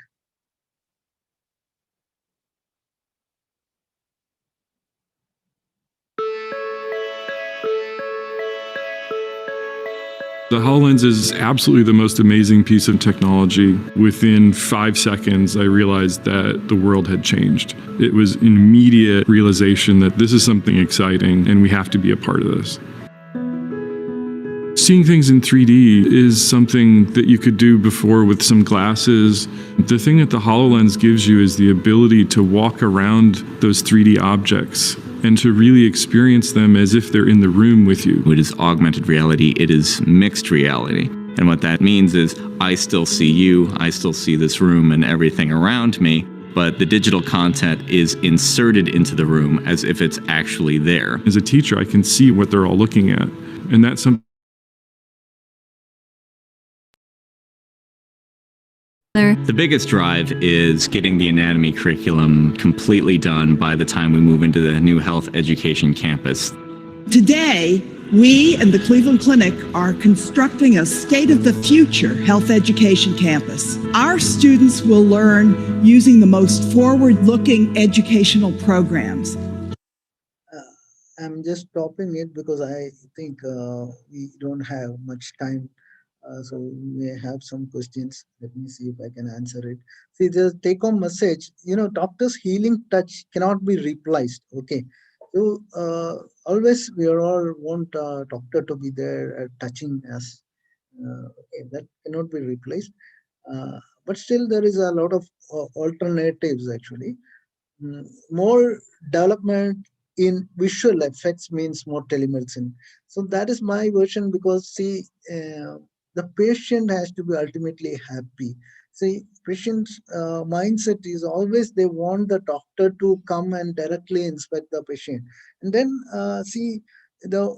The HoloLens is absolutely the most amazing piece of technology. Within 5 seconds, I realized that the world had changed. It was an immediate realization that this is something exciting and we have to be a part of this. Seeing things in 3D is something that you could do before with some glasses. The thing that the HoloLens gives you is the ability to walk around those 3D objects and to really experience them as if they're in the room with you. It is augmented reality, it is mixed reality. And what that means is I still see you, I still see this room and everything around me, but the digital content is inserted into the room as if it's actually there. As a teacher, I can see what they're all looking at. And that's something. The biggest drive is getting the anatomy curriculum completely done by the time we move into the new health education campus. Today, we and the Cleveland Clinic are constructing a state-of-the-future health education campus. Our students will learn using the most forward-looking educational programs. I'm just stopping it because I think we don't have much time. So we may have some questions. Let me see if I can answer it. See, the take-home message, doctor's healing touch cannot be replaced. Okay. So always we all want doctor to be there touching us. Okay, that cannot be replaced. But still there is a lot of alternatives actually. More development in visual effects means more telemedicine. So that is my version because see, the patient has to be ultimately happy. See, patient's mindset is always they want the doctor to come and directly inspect the patient. And then see, the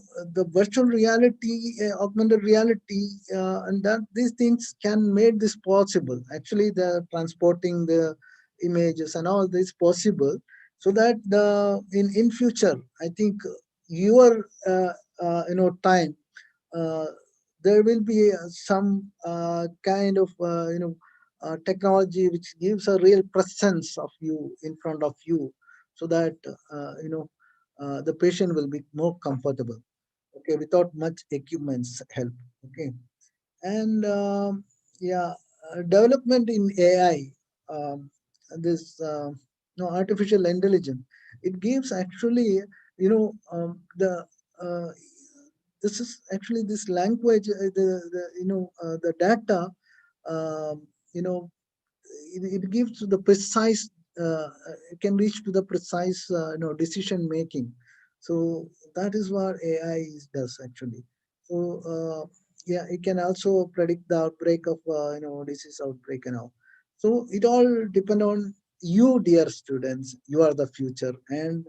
virtual reality, augmented reality, and that these things can make this possible. Actually, the transporting the images and all this possible, so that the in future, I think your time, there will be some kind of technology which gives a real presence of you in front of you, so that the patient will be more comfortable, okay, without much equipment's help. Okay. And yeah, development in AI, this artificial intelligence, it gives actually, the this is actually this language, the data, you know, it gives the precise, it can reach to the precise, decision making. So that is what AI does actually. So yeah, it can also predict the outbreak of disease outbreak and all. So it all depend on you, dear students. You are the future, and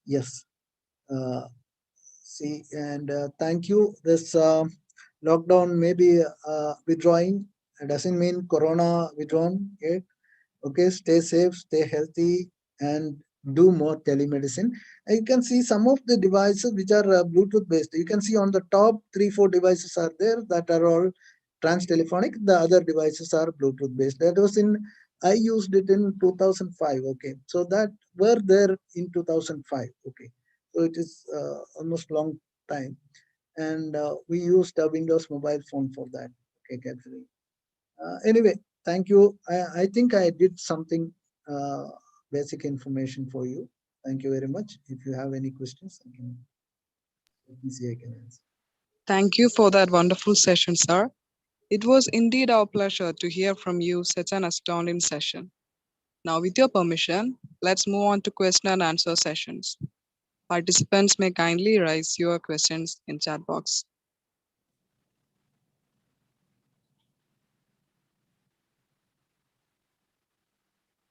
yes, uh, see, and thank you. This lockdown may be withdrawing. It doesn't mean Corona withdrawn yet. Okay, stay safe, stay healthy, and do more telemedicine. And you can see some of the devices which are Bluetooth based. You can see on the top 3-4 devices are there that are all trans telephonic. The other devices are Bluetooth based. That was in, I used it in 2005. Okay, so that were there in 2005. Okay, so it is almost long time, and we used a Windows mobile phone for that. Okay, capturing. Anyway, thank you. I think I did something basic information for you. Thank you very much. If you have any questions, I can, let me see, I can answer. Thank you for that wonderful session, sir. It was indeed our pleasure to hear from you such an astounding session. Now, with your permission, let's move on to question and answer sessions. Participants may kindly raise your questions in chat box.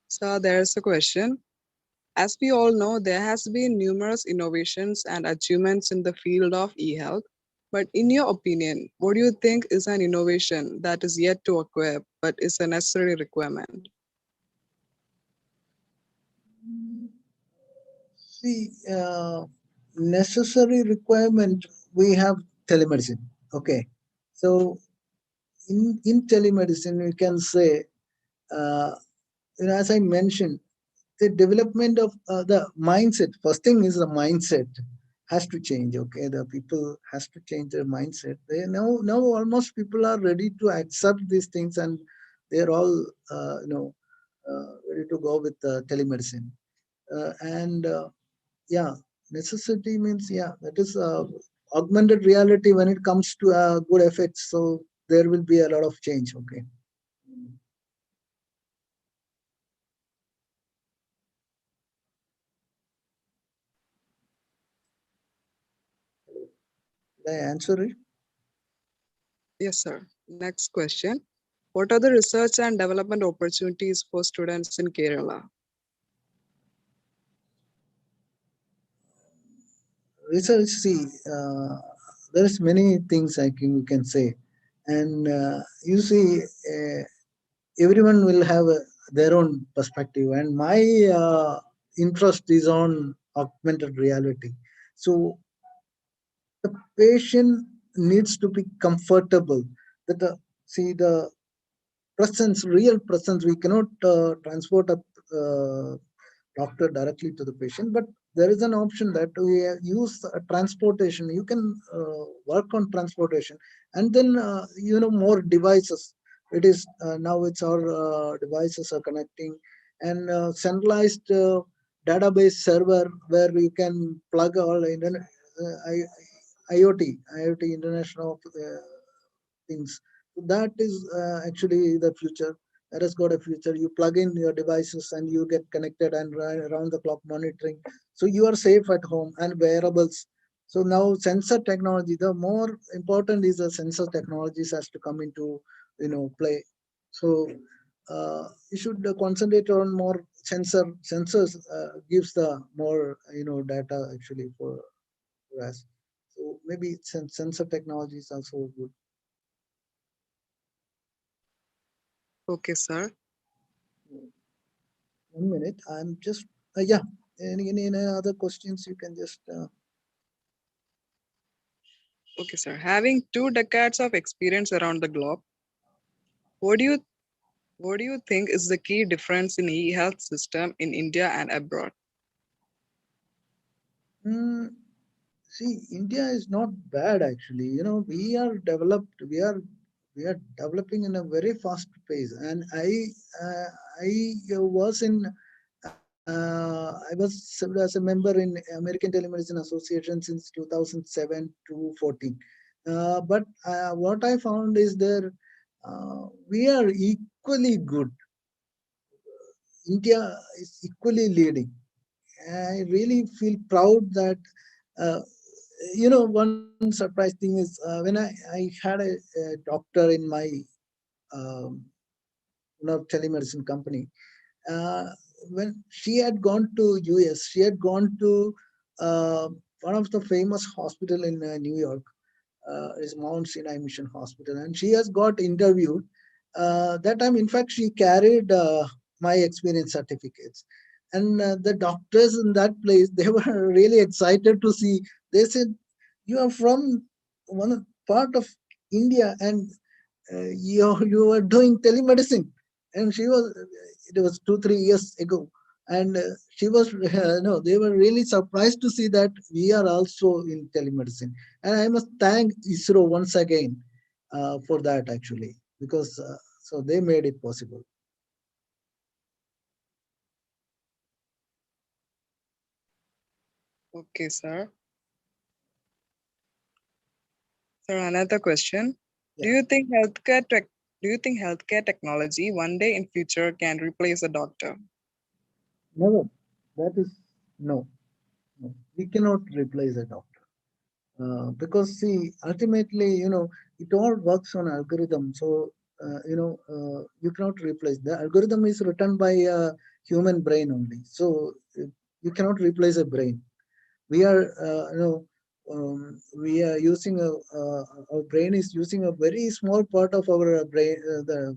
So there's a question. As we all know, there has been numerous innovations and achievements in the field of e-health. But in your opinion, what do you think is an innovation that is yet to occur but is a necessary requirement? See, necessary requirement, we have telemedicine. Okay. So in telemedicine, we can say, as I mentioned, the development of the mindset. First thing is the mindset has to change. Okay, the people has to change their mindset. They now almost people are ready to accept these things, and they're all ready to go with telemedicine. And yeah, necessity means, yeah, that is augmented reality when it comes to good effects. So there will be a lot of change. Okay. Did I answer it? Yes, sir. Next question. What are the research and development opportunities for students in Kerala? Research, see, there's many things I can, you can say. And you see, everyone will have their own perspective, and my interest is on augmented reality. So the patient needs to be comfortable that see the presence, real presence. We cannot transport a doctor directly to the patient, but there is an option that we use transportation. You can work on transportation, and then more devices. It is now it's our devices are connecting, and centralized database server where you can plug all IoT international things. So that is actually the future. That has got a future. You plug in your devices and you get connected and around the clock monitoring. So you are safe at home, and wearables. So now sensor technology, the more important is the sensor technologies has to come into play. So you should concentrate on more sensors gives the more data actually for us. So maybe sensor technology is also good. Okay, sir. 1 minute. I'm just yeah. Any other questions? You can just. Okay, sir. Having 2 decades of experience around the globe, what do you what do you think is the key difference in e-health system in India and abroad? See, India is not bad actually. We are developed. We are developing in a very fast pace. And I was in. I was served as a member in American Telemedicine Association since 2007 to 14. But what I found is there we are equally good. India is equally leading. I really feel proud that uh, one surprise thing is when I had a doctor in my um, telemedicine company. Uh, when she had gone to US, she had gone to one of the famous hospital in New York, is Mount Sinai Mission Hospital, and she has got interviewed. That time, in fact, she carried my experience certificates, and the doctors in that place they were really excited to see. They said, "You are from one part of India, and you were doing telemedicine." And she was. It was 2 3 years ago, and she was no, they were really surprised to see that we are also in telemedicine. And I must thank ISRO once again for that actually, because so they made it possible. Okay, sir. Sir, another question. Do Yeah, you think healthcare technology one day in future can replace a doctor? never. That is no, no. We cannot replace a doctor. Because see, ultimately, it all works on algorithm. So you cannot replace the algorithm is written by a human brain only. So you cannot replace a brain. We are we are using our brain is using a very small part of our brain. The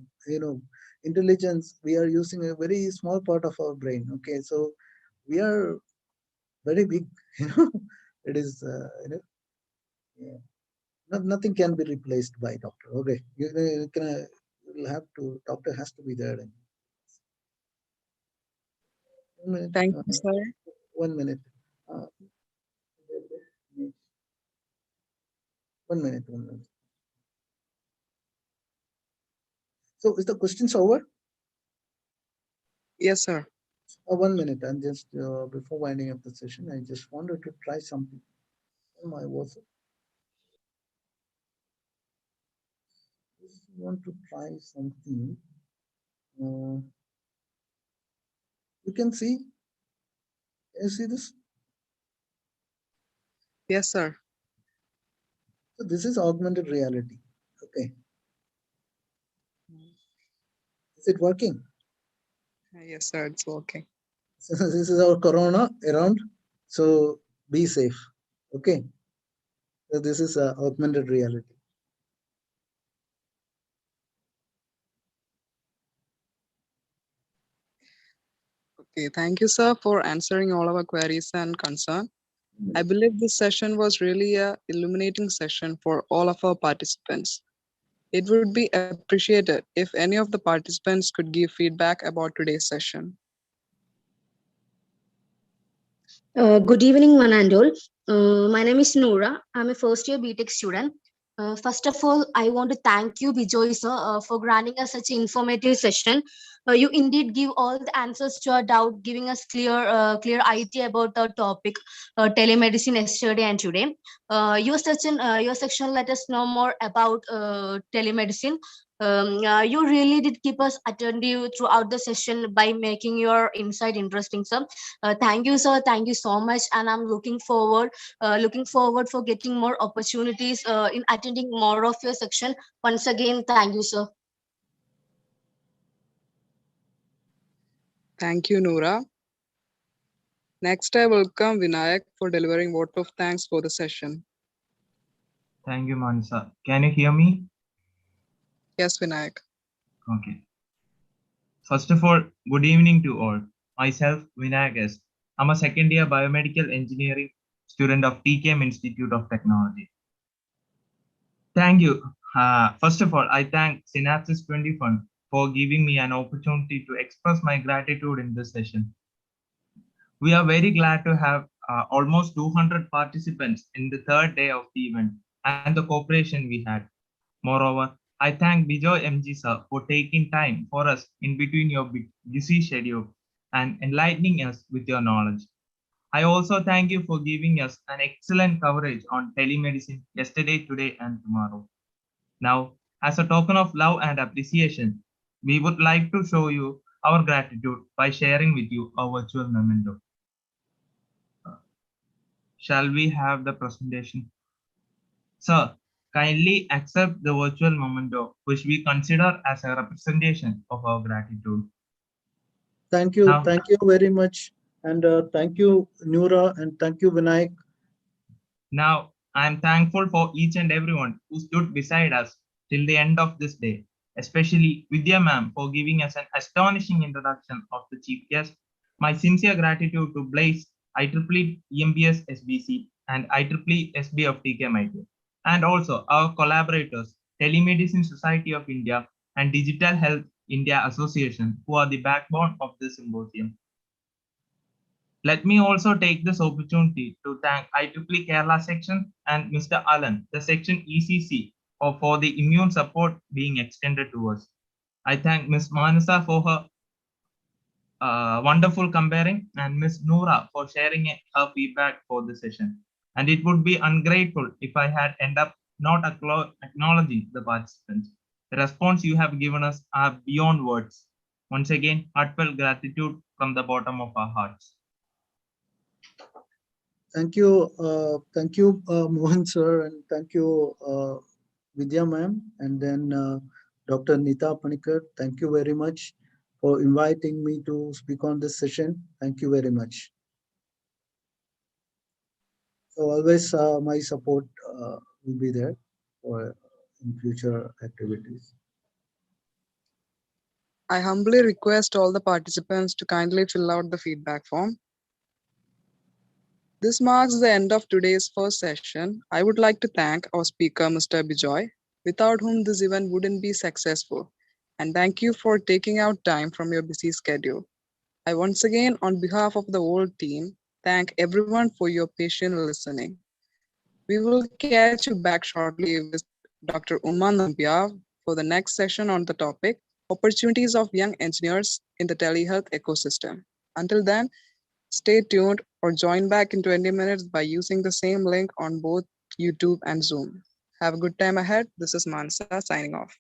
intelligence, we are using a very small part of our brain. Okay, so we are very big. It is yeah. Nothing can be replaced by doctor. Okay, you can you'll have to doctor has to be there. 1 minute. Thank you, sir. 1 minute. Uh, 1 minute. 1 minute. So is the questions over? Yes, sir. 1 minute. And just before winding up the session, I just wanted to try something. My was just want to try something. Uh, you can see. Can you see this? Yes, sir. So this is augmented reality. Okay. Is it working? Yes, sir. It's working. So this is our corona around. So be safe. Okay. So this is augmented reality. Okay, thank you, sir, for answering all our queries and concern. I believe this session was really a illuminating session for all of our participants. It would be appreciated if any of the participants could give feedback about today's session. Good evening, one and all. My name is Noora. I'm a first year BTech student. First of all, I want to thank you, Bijoy sir, for granting us such an informative session. You indeed give all the answers to our doubt, giving us clear idea about the topic, telemedicine yesterday and today. Your section let us know more about telemedicine. You really did keep us attentive throughout the session by making your insight interesting, sir. Thank you, sir. Thank you so much, and I'm looking forward for getting more opportunities in attending more of your section. Once again, thank you, sir. Thank you, Noora. Next, I welcome Vinayak for delivering vote of thanks for the session. Thank you, Mansa. Can you hear me? Yes, Vinayak. Okay. First of all, good evening to all. Myself, Vinayak S. I'm a second year biomedical engineering student of TKM Institute of Technology. Thank you. First of all, I thank Synapsis 20 Fund for giving me an opportunity to express my gratitude in this session. We are very glad to have almost 200 participants in the third day of the event and the cooperation we had. Moreover, I thank Bijoy M G sir for taking time for us in between your busy schedule and enlightening us with your knowledge. I also thank you for giving us an excellent coverage on telemedicine yesterday, today, and tomorrow. Now, as a token of love and appreciation, we would like to show you our gratitude by sharing with you a virtual memento. Shall we have the presentation? Sir, kindly accept the virtual memento, which we consider as a representation of our gratitude. Thank you. Now, Thank you very much. And thank you, Noora, and thank you, Vinayak. now, I am thankful for each and everyone who stood beside us till the end of this day, especially Vidya ma'am for giving us an astonishing introduction of the chief guest. My sincere gratitude to Blaze, IEEE EMBS SBC, and IEEE SB of TKMIT, and also our collaborators, Telemedicine Society of India and Digital Health India Association, who are the backbone of this symposium. Let me also take this opportunity to thank IEEE Kerala section and Mr. Alan, the section ECC, for the immune support being extended to us. I thank Ms. Manasa for her wonderful comparing and Ms. Noora for sharing her feedback for the session. And it would be ungrateful if I had end up not acknowledging the participants. The response you have given us are beyond words. Once again, heartfelt gratitude from the bottom of our hearts. Thank you, Mohan sir, and thank you, Vidya ma'am, and then Dr. Nita Panikar. Thank you very much for inviting me to speak on this session. Thank you very much. So always my support will be there for in future activities. I humbly request all the participants to kindly fill out the feedback form. This marks the end of today's first session. I would like to thank our speaker, Mr. Bijoy, without whom this event wouldn't be successful. And thank you for taking out time from your busy schedule. I once again, on behalf of the whole team, thank everyone for your patient listening. We will catch you back shortly with Dr. Uma Nambiar for the next session on the topic, Opportunities of Young Engineers in the Telehealth Ecosystem. Until then, stay tuned or join back in 20 minutes by using the same link on both YouTube and Zoom. Have a good time ahead. This is Mansa signing off.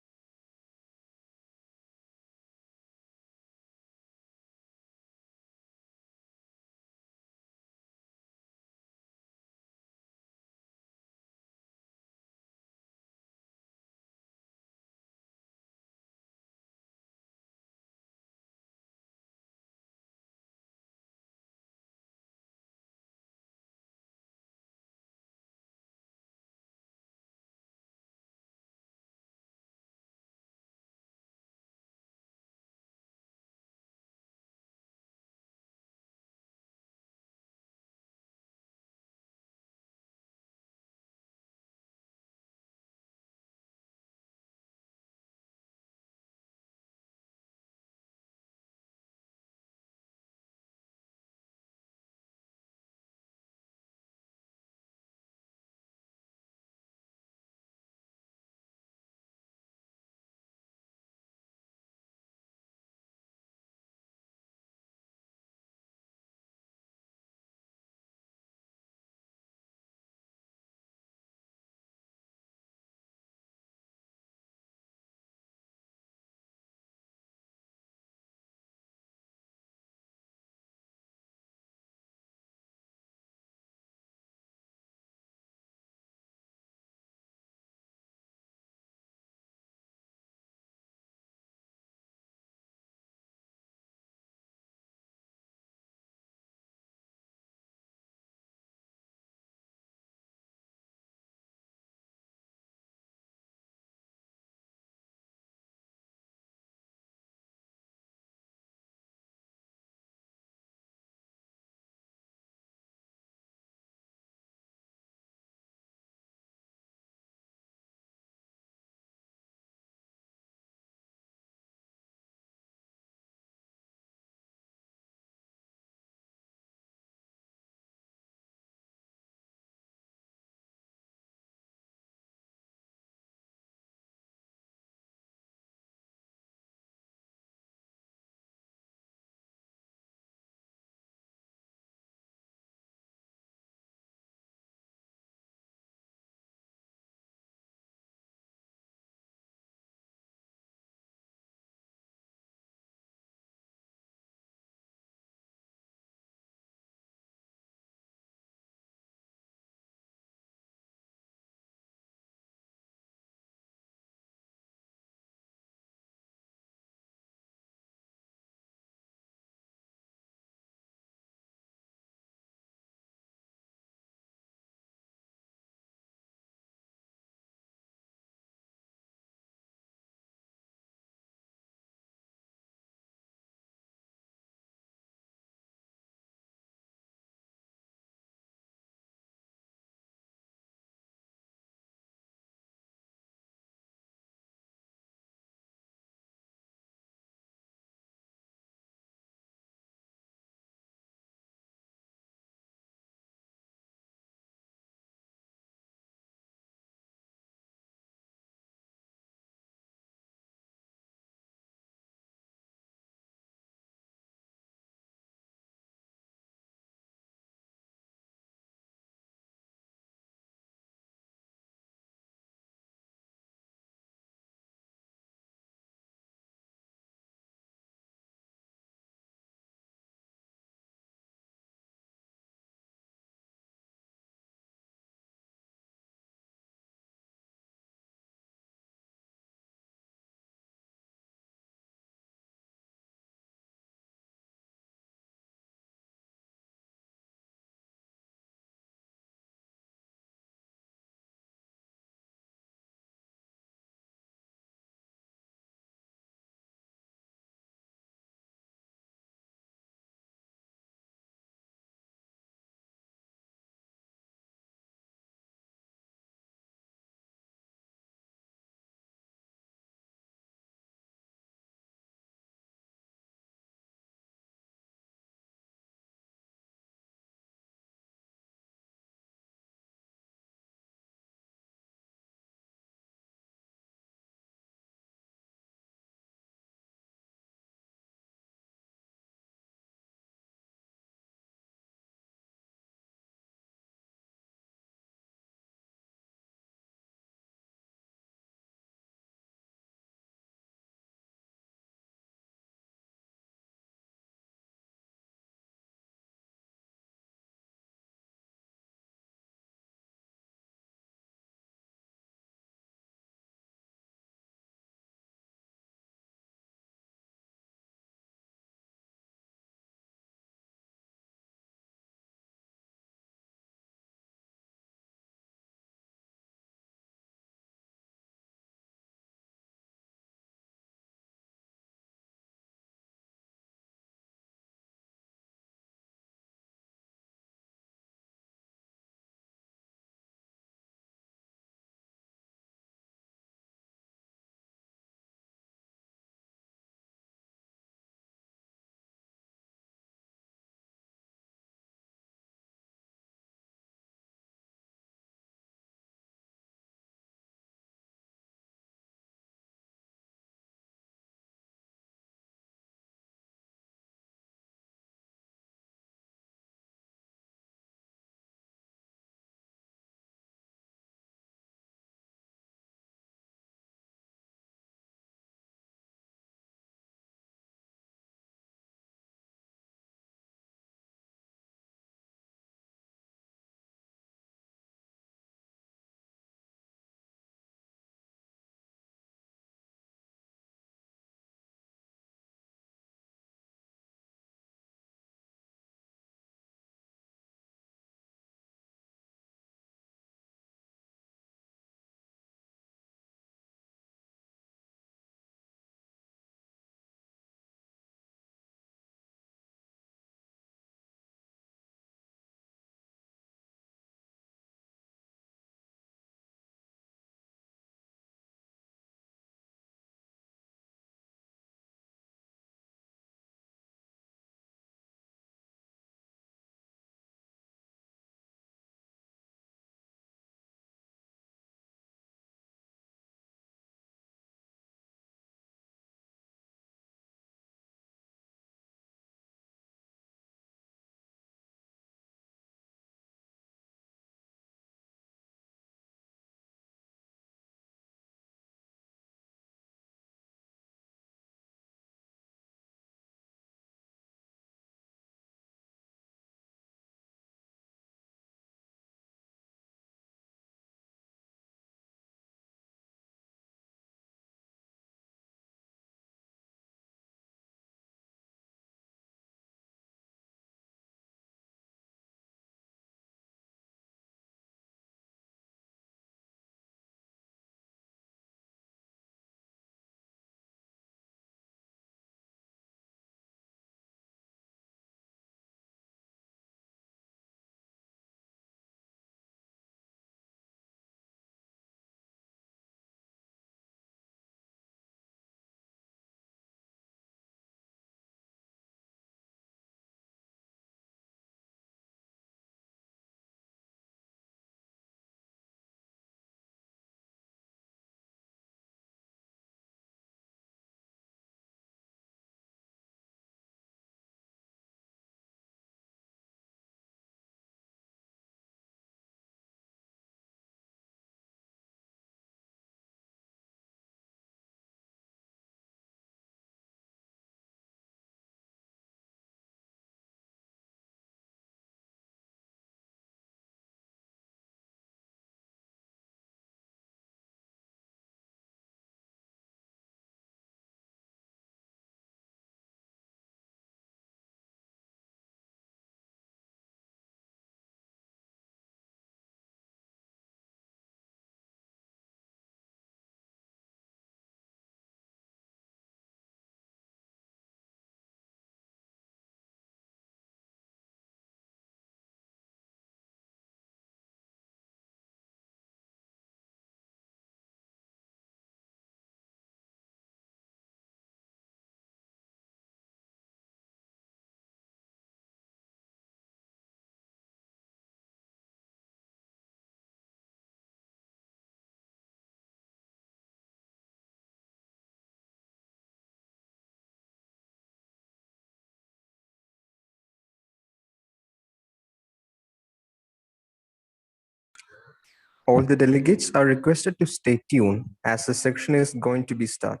All the delegates are requested to stay tuned as the section is going to be started.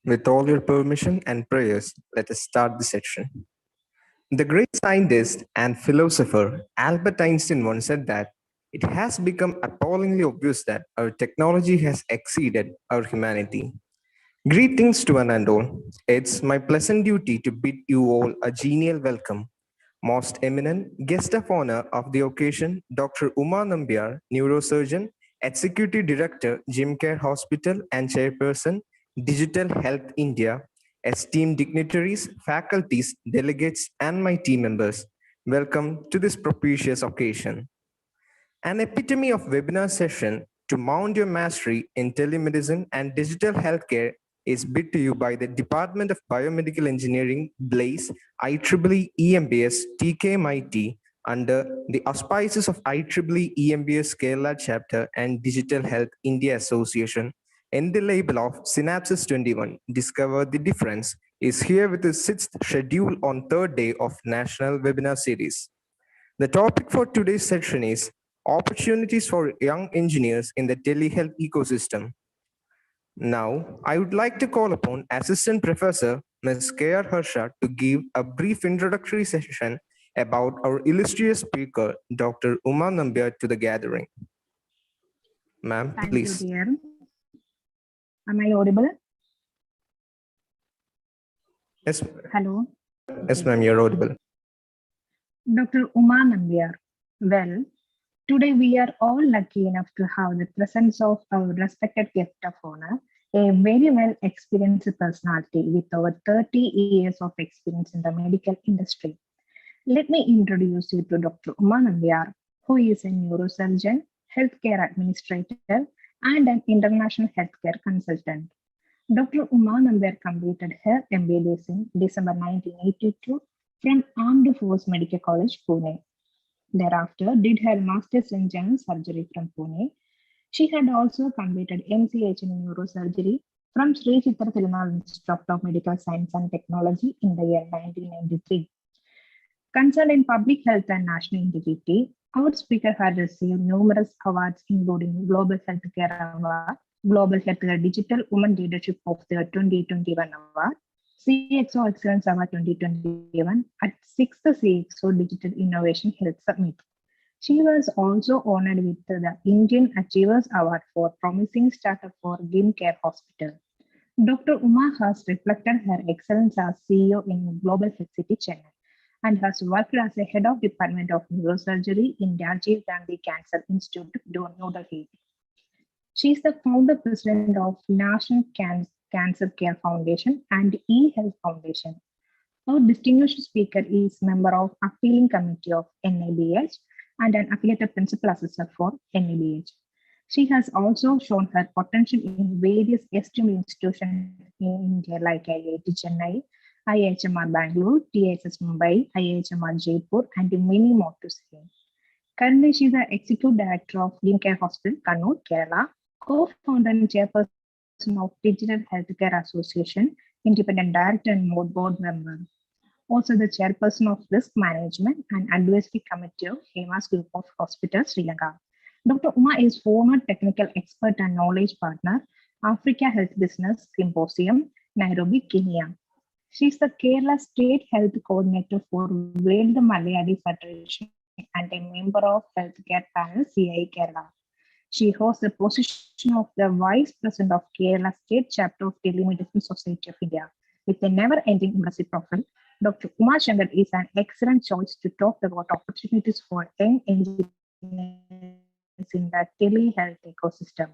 With all your permission and prayers, let us start the section. The great scientist and philosopher Albert Einstein once said that it has become appallingly obvious that our technology has exceeded our humanity. Greetings to one and all. It's my pleasant duty to bid you all a genial welcome. Most eminent guest of honor of the occasion, Dr. Uma Nambiar, Neurosurgeon, Executive Director, Gym Care Hospital and Chairperson, Digital Health India, esteemed dignitaries, faculties, delegates, and my team members. Welcome to this propitious occasion. An epitome of webinar session to mount your mastery in telemedicine and digital healthcare is bid to you by the Department of Biomedical Engineering, BLAZE, IEEE EMBS TKMIT under the auspices of IEEE EMBS Kerala Chapter and Digital Health India Association in the label of Synapsis 21. Discover the Difference is here with the 6th schedule on 3rd day of National Webinar Series. The topic for today's section is Opportunities for Young Engineers in the Telehealth Ecosystem. Now, I would like to call upon Assistant Professor Ms. K.R. Harsha to give a brief introductory session about our illustrious speaker, Dr. Uma Nambiar, to the gathering. Ma'am, please. Thank you, dear. Am I audible? Yes. Hello. Yes, ma'am, you're audible. Dr. Uma Nambiar. Well, today we are all lucky enough to have the presence of our respected guest of honor, a very well experienced personality with over 30 years of experience in the medical industry. Let me introduce you to Dr. Uma Nambiar, who is a neurosurgeon, healthcare administrator, and an international healthcare consultant. Dr. Uma Nambiar completed her MBBS in December 1982 from Armed Force Medical College, Pune. Thereafter, did her master's in general surgery from Pune. She had also completed MCH in neurosurgery from Sri Chitra Thirumal Institute of Medical Science and Technology in the year 1993. Concerned in public health and national integrity, our speaker had received numerous awards, including Global Healthcare Award, Global Healthcare Digital Women Leadership of the 2021 Award, CXO Excellence Award 2021 at 6th CXO Digital Innovation Health Summit. She was also honored with the Indian Achievers Award for Promising Startup for Gym Care Hospital. Dr. Uma has reflected her excellence as CEO in Global Health City, Chennai, and has worked as a head of Department of Neurosurgery in Rajiv Gandhi Cancer Institute, New Delhi. She is the founder president of National Cancer Care Foundation and eHealth Foundation. Our distinguished speaker is member of Appealing Committee of NABH and an affiliated principal assessor for NABH. She has also shown her potential in various esteemed institutions in India like IIT Chennai, IHMR Bangalore, TSS Mumbai, IHMR Jaipur, and many more to say. Currently, she is the Executive Director of Dream Care Hospital, Kannur, Kerala, co-founder and chairperson of Digital Healthcare Association, independent director and board member. Also the chairperson of Risk Management and Advisory Committee of HEMA's Group of Hospitals, Sri Lanka. Dr. Uma is former technical expert and knowledge partner, Africa Health Business Symposium, Nairobi, Kenya. She is the Kerala State Health Coordinator for World Malayali Federation and a member of Healthcare Panel CI Kerala. She holds the position of the Vice President of Kerala State Chapter of Telemedicine Society of India. With a never-ending impressive profile, Dr. Uma Shankar is an excellent choice to talk about opportunities for young engineers in the telehealth ecosystem.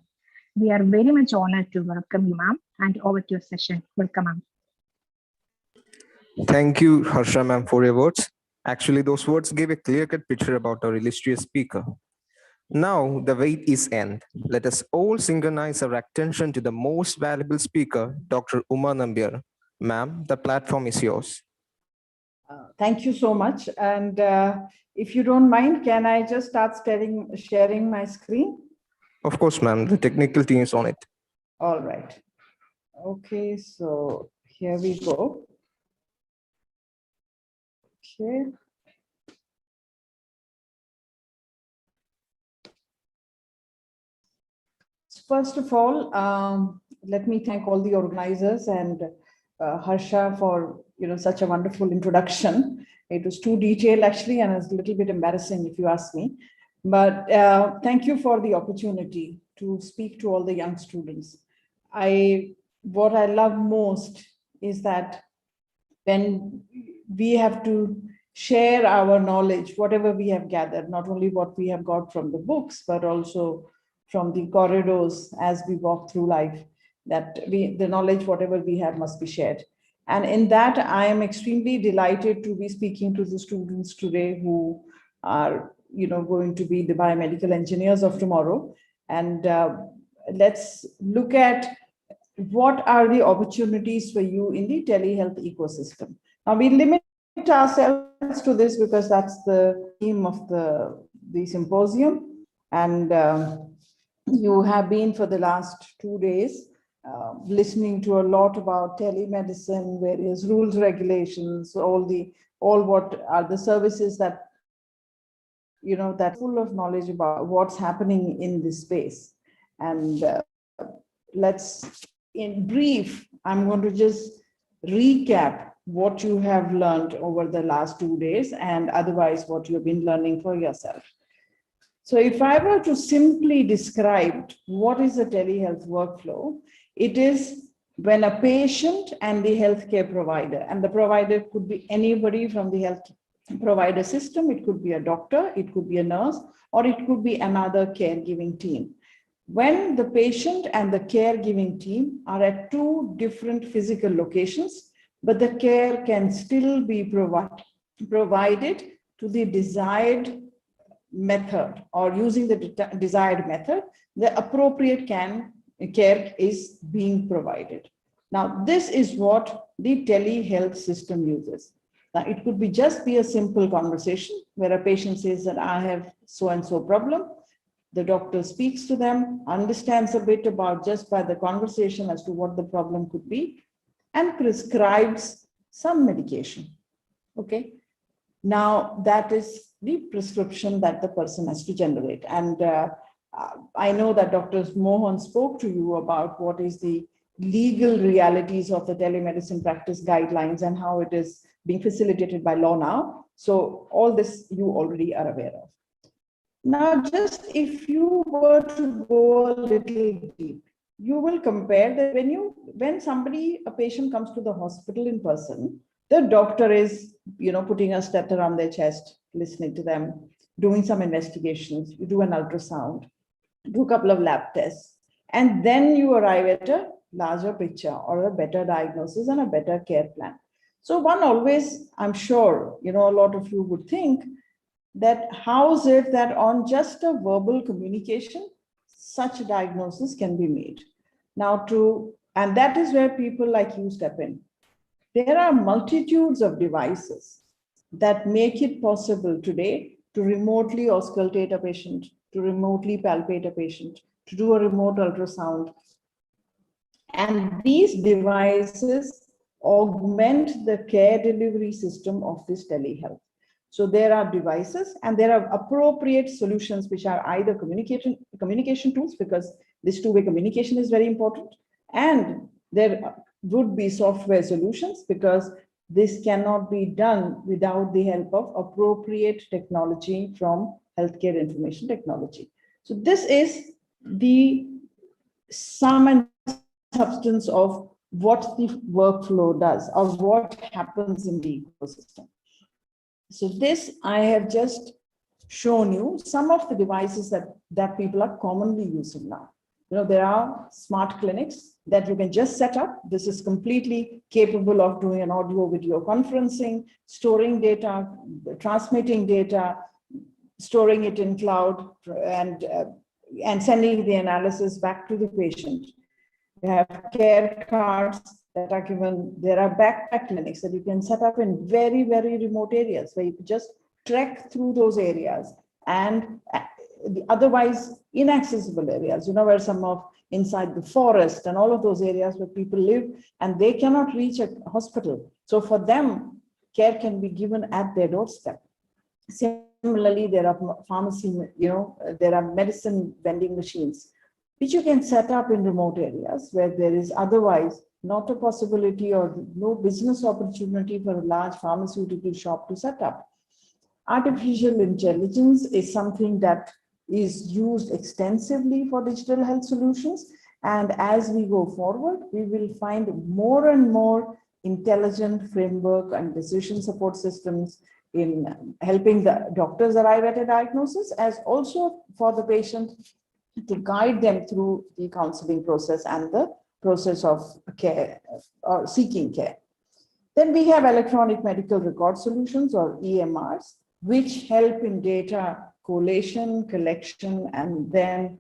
We are very much honored to welcome you, ma'am, and over to your session. Welcome, ma'am. Thank you, Harsha ma'am, for your words. Actually, those words gave a clear-cut picture about our illustrious speaker. Now, the wait is end. Let us all synchronize our attention to the most valuable speaker, Dr. Uma Nambiar. Ma'am, the platform is yours. Thank you so much. And if you don't mind, can I just start sharing my screen? Of course, ma'am. The technical team is on it. All right. Okay, so here we go. Okay. First of all, let me thank all the organizers and Harsha for such a wonderful introduction. It was too detailed actually, and it's a little bit embarrassing if you ask me. But thank you for the opportunity to speak to all the young students. What I love most is that when we have to share our knowledge, whatever we have gathered, not only what we have got from the books, but also from the corridors as we walk through life, that the knowledge, whatever we have, must be shared. And in that, I am extremely delighted to be speaking to the students today who are, going to be the biomedical engineers of tomorrow. And let's look at what are the opportunities for you in the telehealth ecosystem. Now, we limit ourselves to this because that's the theme of the symposium. And you have been for the last 2 days listening to a lot about telemedicine, various rules, regulations, all what are the services that, that's full of knowledge about what's happening in this space. And in brief, I'm going to just recap what you have learned over the last 2 days and otherwise what you've been learning for yourself. So if I were to simply describe what is a telehealth workflow, it is when a patient and the healthcare provider, and the provider could be anybody from the health provider system, it could be a doctor, it could be a nurse, or it could be another caregiving team. When the patient and the caregiving team are at two different physical locations, but the care can still be provided to the desired method, or using the desired method, the appropriate care is being provided. Now, this is what the telehealth system uses. Now, it could be just be a simple conversation where a patient says that I have so-and-so problem. The doctor speaks to them, understands a bit about just by the conversation as to what the problem could be, and prescribes some medication. Okay. Now, that is the prescription that the person has to generate. And I know that Dr. Mohan spoke to you about what is the legal realities of the telemedicine practice guidelines and how it is being facilitated by law now. So all this you already are aware of. Now, just if you were to go a little deep, you will compare that when a patient comes to the hospital in person, the doctor is, putting a stethoscope around their chest, listening to them, doing some investigations, you do an ultrasound, do a couple of lab tests, and then you arrive at a larger picture or a better diagnosis and a better care plan. So one always, I'm sure, a lot of you would think that how is it that on just a verbal communication, such a diagnosis can be made? Now and that is where people like you step in. There are multitudes of devices that make it possible today to remotely auscultate a patient, to remotely palpate a patient, to do a remote ultrasound. And these devices augment the care delivery system of this telehealth. So there are devices and there are appropriate solutions which are either communication tools, because this two-way communication is very important, and there would be software solutions because this cannot be done without the help of appropriate technology from healthcare information technology. So this is the sum and substance of what the workflow does or what happens in the ecosystem. So this, I have just shown you some of the devices that people are commonly using now. There are smart clinics that you can just set up. This is completely capable of doing an audio video conferencing, storing data, transmitting data, storing it in cloud, and sending the analysis back to the patient. You have care cards that are given. There are backpack clinics that you can set up in very, very remote areas where you can just trek through those areas and the otherwise inaccessible areas, where some of inside the forest and all of those areas where people live and they cannot reach a hospital. So for them, care can be given at their doorstep. Similarly, there are pharmacy, there are medicine vending machines, which you can set up in remote areas where there is otherwise not a possibility or no business opportunity for a large pharmaceutical shop to set up. Artificial intelligence is something that is used extensively for digital health solutions. And as we go forward, we will find more and more intelligent framework and decision support systems in helping the doctors arrive at a diagnosis, as also for the patient to guide them through the counseling process and the process of care or seeking care. Then we have electronic medical record solutions, or EMRs, which help in data collation, collection, and then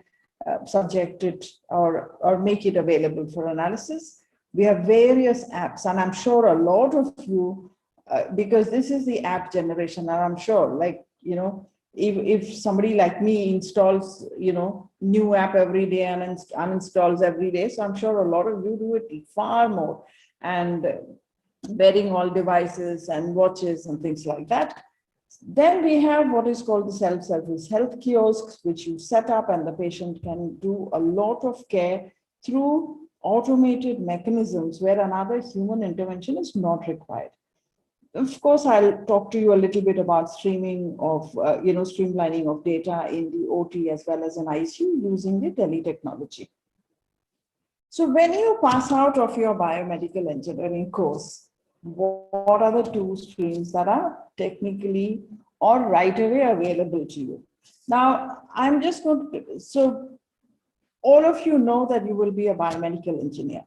subject it or make it available for analysis. We have various apps, and I'm sure a lot of you, because this is the app generation, and I'm sure, if somebody like me installs, new app every day and uninstalls every day, so I'm sure a lot of you do it far more, and wearing all devices and watches and things like that. Then we have what is called the self-service health kiosks, which you set up and the patient can do a lot of care through automated mechanisms where another human intervention is not required. Of course, I'll talk to you a little bit about streaming of, streamlining of data in the OT as well as in ICU using the tele-technology. So when you pass out of your biomedical engineering course, what are the two streams that are technically or right away available to you? Now, I'm just going to, so all of you know that you will be a biomedical engineer.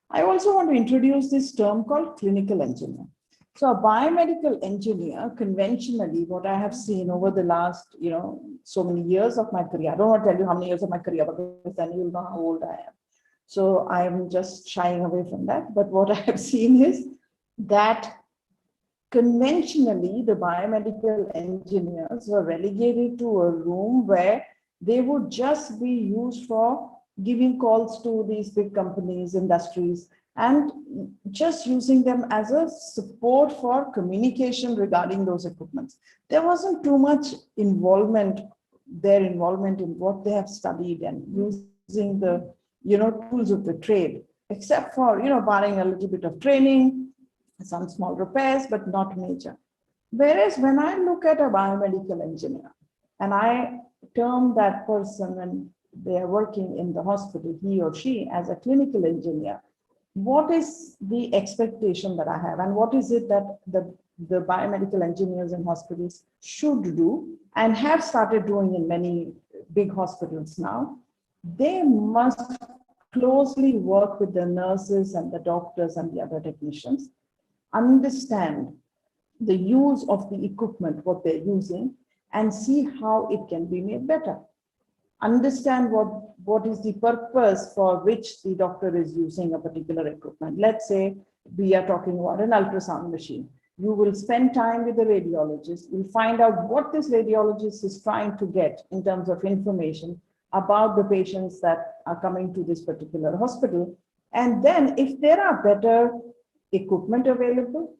I also want to introduce this term called clinical engineer. So a biomedical engineer, conventionally, what I have seen over the last, so many years of my career, I don't want to tell you how many years of my career, because then you'll know how old I am. So I'm just shying away from that. But what I have seen is that conventionally, the biomedical engineers were relegated to a room where they would just be used for giving calls to these big companies, industries, and just using them as a support for communication regarding those equipments. There wasn't too much involvement in what they have studied and using the, tools of the trade, except for, barring a little bit of training, some small repairs, but not major. Whereas when I look at a biomedical engineer and I term that person when they are working in the hospital, he or she, as a clinical engineer, what is the expectation that I have, and what is it that the biomedical engineers in hospitals should do and have started doing in many big hospitals now? They must closely work with the nurses and the doctors and the other technicians, understand the use of the equipment, what they're using, and see how it can be made better. Understand what is the purpose for which the doctor is using a particular equipment. Let's say we are talking about an ultrasound machine. You will spend time with the radiologist. You'll find out what this radiologist is trying to get in terms of information about the patients that are coming to this particular hospital. And then if there are better equipment available,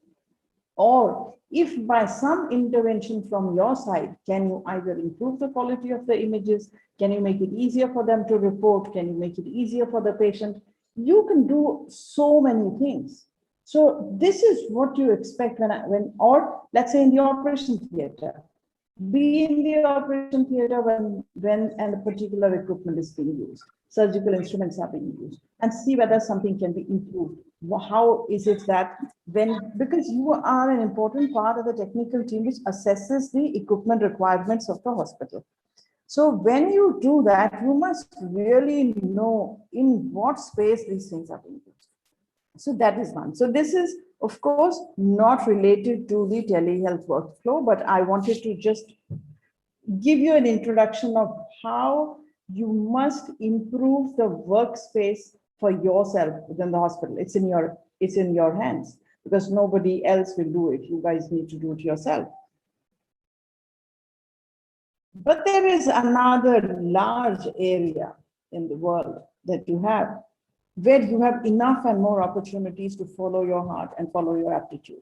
or if by some intervention from your side, can you either improve the quality of the images? Can you make it easier for them to report? Can you make it easier for the patient? You can do so many things. So this is what you expect or let's say in the operation theater. Be in the operation theater when a particular equipment is being used. Surgical instruments are being used, and see whether something can be improved. How is it that because you are an important part of the technical team which assesses the equipment requirements of the hospital. So when you do that, you must really know in what space these things are being used. So that is one. So this is, of course, not related to the telehealth workflow, but I wanted to just give you an introduction of how you must improve the workspace for yourself within the hospital. It's in your hands, because nobody else will do it. You guys need to do it yourself. But there is another large area in the world that you have, where you have enough and more opportunities to follow your heart and follow your aptitude.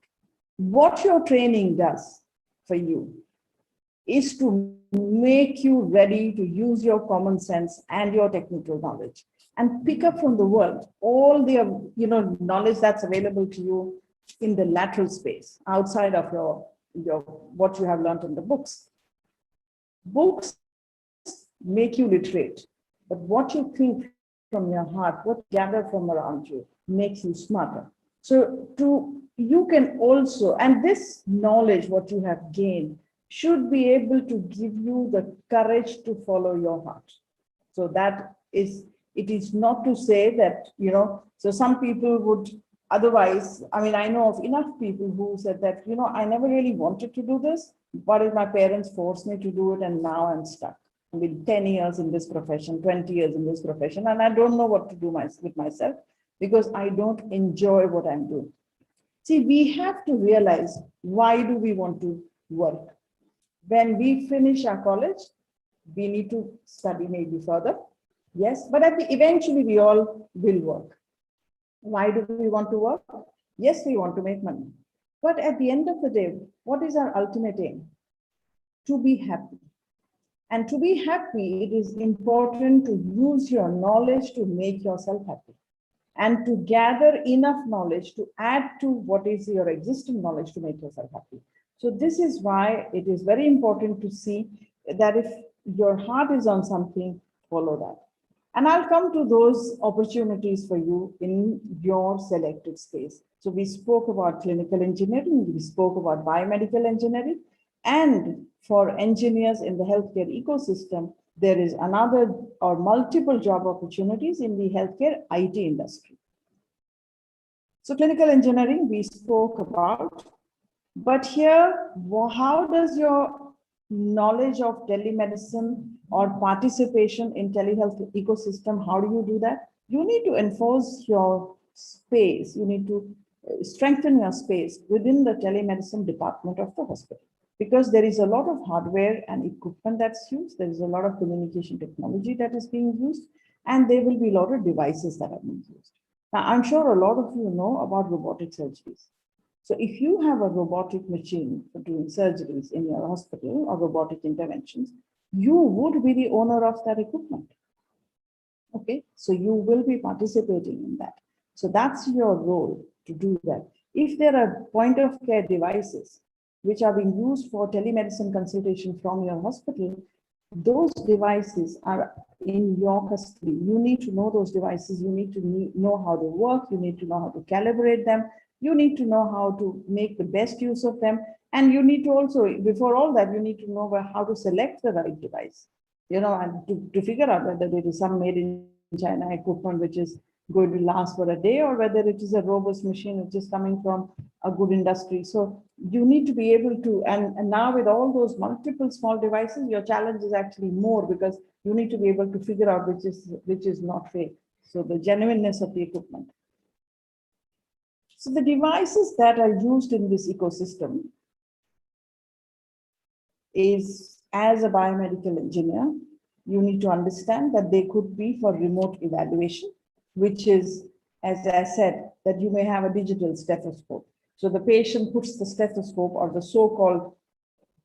What your training does for you is to make you ready to use your common sense and your technical knowledge and pick up from the world all the knowledge that's available to you in the lateral space outside of your what you have learned in the books. Books make you literate, but what you think from your heart, what you gather from around you, makes you smarter. So you can also, and this knowledge, what you have gained, should be able to give you the courage to follow your heart. So that is, it is not to say that, so some people would otherwise, I know of enough people who said that, I never really wanted to do this, but if my parents forced me to do it and now I'm stuck with 10 years in this profession, 20 years in this profession, and I don't know what to do with myself because I don't enjoy what I'm doing. See, we have to realize, why do we want to work? When we finish our college, we need to study maybe further. Yes, but eventually we all will work. Why do we want to work? Yes, we want to make money. But at the end of the day, what is our ultimate aim? To be happy. And to be happy, it is important to use your knowledge to make yourself happy and to gather enough knowledge to add to what is your existing knowledge to make yourself happy. So this is why it is very important to see that if your heart is on something, follow that. And I'll come to those opportunities for you in your selected space. So we spoke about clinical engineering, we spoke about biomedical engineering, and for engineers in the healthcare ecosystem, there is another or multiple job opportunities in the healthcare IT industry. So clinical engineering, we spoke about, but here, how does your knowledge of telemedicine or participation in telehealth ecosystem, how do you do that? You need to enforce your space. You need to strengthen your space within the telemedicine department of the hospital, because there is a lot of hardware and equipment that's used. There is a lot of communication technology that is being used, and there will be a lot of devices that are being used. Now, I'm sure a lot of you know about robotic surgeries. So if you have a robotic machine for doing surgeries in your hospital or robotic interventions, you would be the owner of that equipment. Okay, so you will be participating in that. So that's your role to do that. If there are point of care devices which are being used for telemedicine consultation from your hospital, those devices are in your custody. You need to know those devices. You need to know how they work. You need to know how to calibrate them. You need to know how to make the best use of them. And you need to also, before all that, you need to know how to select the right device, and to figure out whether there is some made in China equipment which is going to last for a day or whether it is a robust machine which is coming from a good industry. So you need to be able to, and now with all those multiple small devices, your challenge is actually more because you need to be able to figure out which is not fake. So the genuineness of the equipment. So the devices that are used in this ecosystem is, as a biomedical engineer, you need to understand that they could be for remote evaluation, which is, as I said, that you may have a digital stethoscope. So the patient puts the stethoscope or the so-called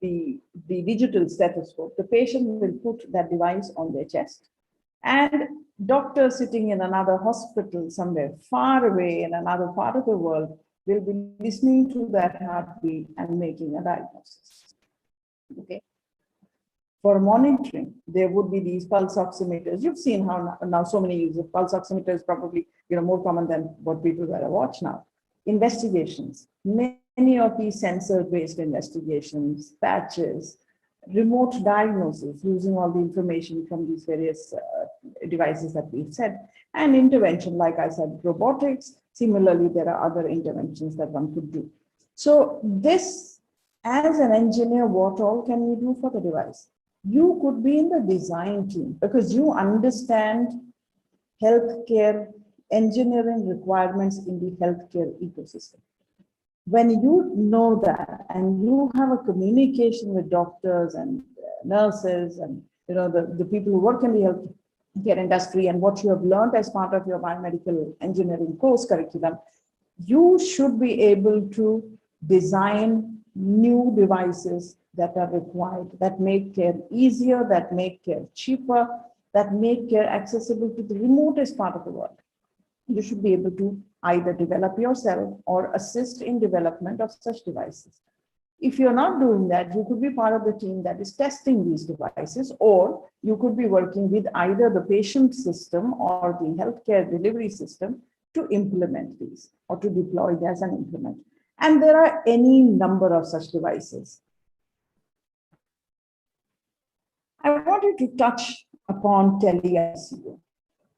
the digital stethoscope. The patient will put that device on their chest, and doctor sitting in another hospital somewhere far away in another part of the world will be listening to that heartbeat and making a diagnosis. Okay. For monitoring, there would be these pulse oximeters. You've seen how now so many use of pulse oximeters, probably more common than what people wear a watch now. Investigations, many of these sensor-based investigations, patches, remote diagnosis using all the information from these various devices that we've said, and intervention, like I said, robotics. Similarly, there are other interventions that one could do. So this, as an engineer, what all can you do for the device? You could be in the design team because you understand healthcare engineering requirements in the healthcare ecosystem. When you know that and you have a communication with doctors and nurses and the people who work in the healthcare industry and what you have learned as part of your biomedical engineering course curriculum, you should be able to design new devices that are required, that make care easier, that make care cheaper, that make care accessible to the remotest part of the world. You should be able to either develop yourself or assist in development of such devices. If you're not doing that, you could be part of the team that is testing these devices, or you could be working with either the patient system or the healthcare delivery system to implement these or to deploy as an implement. And there are any number of such devices. I wanted to touch upon tele-ICU.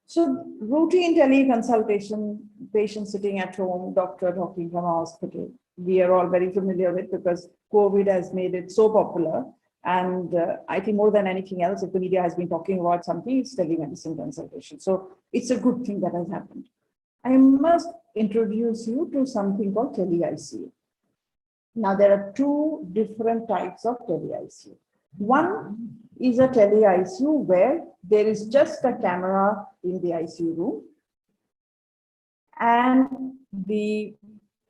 So routine teleconsultation, patient sitting at home, doctor talking from a hospital, we are all very familiar with because COVID has made it so popular. And I think more than anything else, if the media has been talking about something, it's telemedicine consultation. So it's a good thing that has happened. I must introduce you to something called tele-ICU. Now, there are two different types of tele-ICU. One is a tele-ICU where there is just a camera in the ICU room and the